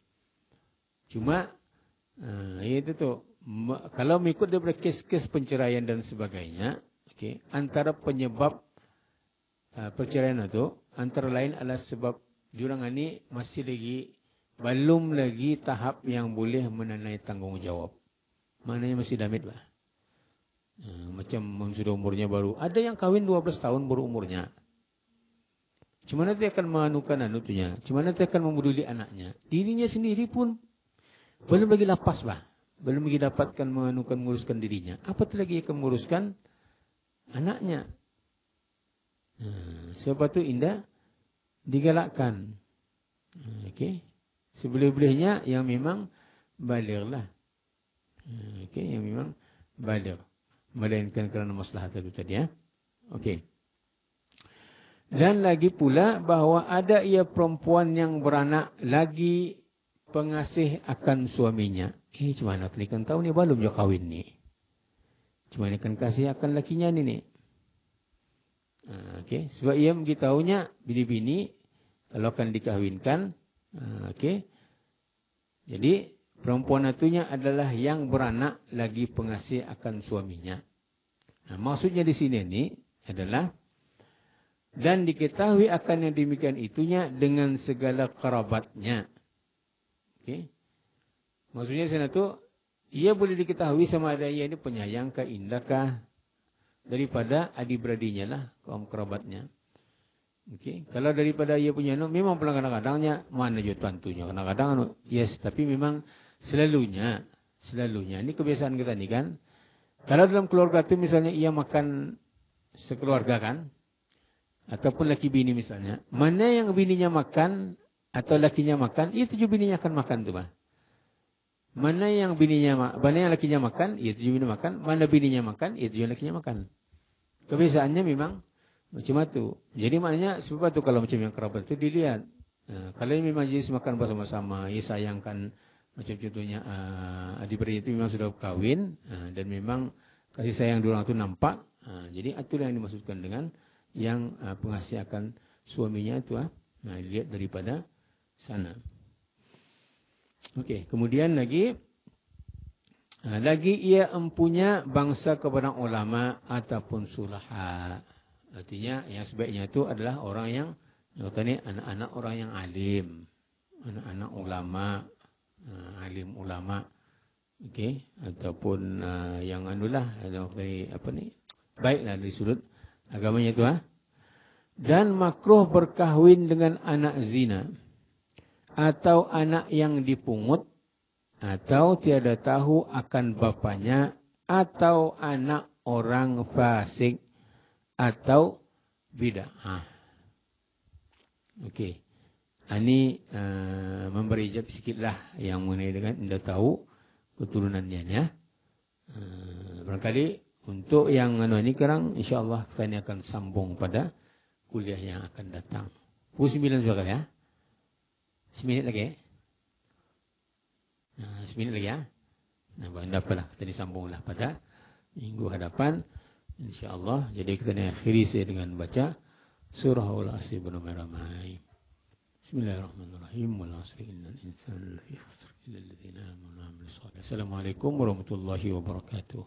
Cuma itu tuh kalau mengikut daripada kes-kes penceraian dan sebagainya, okay, antara penyebab perceraian itu antara lain adalah sebab diorang ini masih belum lagi tahap yang boleh menenai tanggungjawab. Maknanya masih damit lah. Macam sudah umurnya baru. Ada yang kahwin 12 tahun baru umurnya. Cuma nanti akan menganukan anutunya. Cuma nanti akan memuduli anaknya. Dirinya sendiri pun belum lagi lapas lah. Belum lagi dapatkan menguruskan dirinya. Apatah lagi akan menguruskan anaknya. Sebab itu indah digalakkan. Okay. Seboleh-bolehnya yang memang baligh lah. Okay. Yang memang baligh. Melainkan kerana maslahat itu tadi ya. Okey. Dan lagi pula bahawa ada ia perempuan yang beranak lagi pengasih akan suaminya. Cuma mana tadi kan tahu ni belum dia kahwin ni. Cuma ni kan kasih akan lakinya ni. Okey, sebab ia memberitahunya bini-bini kalau akan dikahwinkan. Okey. Jadi perempuan itunya adalah yang beranak lagi pengasih akan suaminya. Maksudnya di sini ni adalah dan diketahui akan yang demikian itunya dengan segala kerabatnya. Okay. Maksudnya sana tu ia boleh diketahui sama ada ia ini penyayangkah, indahkah daripada adik-beradinya lah kaum kerabatnya. Okay. Kalau daripada ia punya memang kadang-kadangnya mana je tuantunya kadang-kadang yes, tapi memang selalunya ini kebiasaan kita ni kan. Kalau dalam keluarga tu misalnya ia makan sekeluarga kan. Ataupun laki bini misalnya. Mana yang bininya makan atau lakinya makan, ia tujuh bininya akan makan tu bah. Mana yang lakinya makan, ia tujuh bininya makan. Mana bininya makan, ia tujuh lakinya makan. Kebiasaannya memang macam itu. Jadi maknanya sebab tu kalau macam yang kerabat itu dilihat. Kalau memang jenis makan bersama-sama, ia sayangkan macam contohnya adik-beradik itu memang sudah kahwin dan memang kasih sayang diorang itu nampak. Jadi itulah yang dimaksudkan dengan yang pengasih akan suaminya itu dilihat daripada sana. Okey, kemudian lagi ia empunya bangsa kepada ulama ataupun sulaha. Artinya yang sebaiknya itu adalah orang yang katanya anak-anak orang yang alim, anak-anak ulama, alim ulama. Okey, ataupun yang anulah baiklah dari sudut agamanya itu Dan makruh berkahwin dengan anak zina atau anak yang dipungut atau tiada tahu akan bapanya atau anak orang fasik atau bid'ah. Okey. Ini memberi jawab sikitlah yang mengenai dengan anda tahu keturunannya ya. Barangkali untuk yang ini sekarang insya-Allah kita ini akan sambung pada kuliah yang akan datang. Pukul 9 sudah ya. 9 minit lagi. 9 minit lagi ya. Dapatlah kita disambunglah pada minggu hadapan insya-Allah. Jadi kita ni akhiri saya dengan baca surah Al-Asr Ramai. Bismillahirrahmanirrahim. Wal 'asri innal insana lafi khusr illa alladziina aamanu wa 'amilus shalihati. Assalamualaikum warahmatullahi wabarakatuh.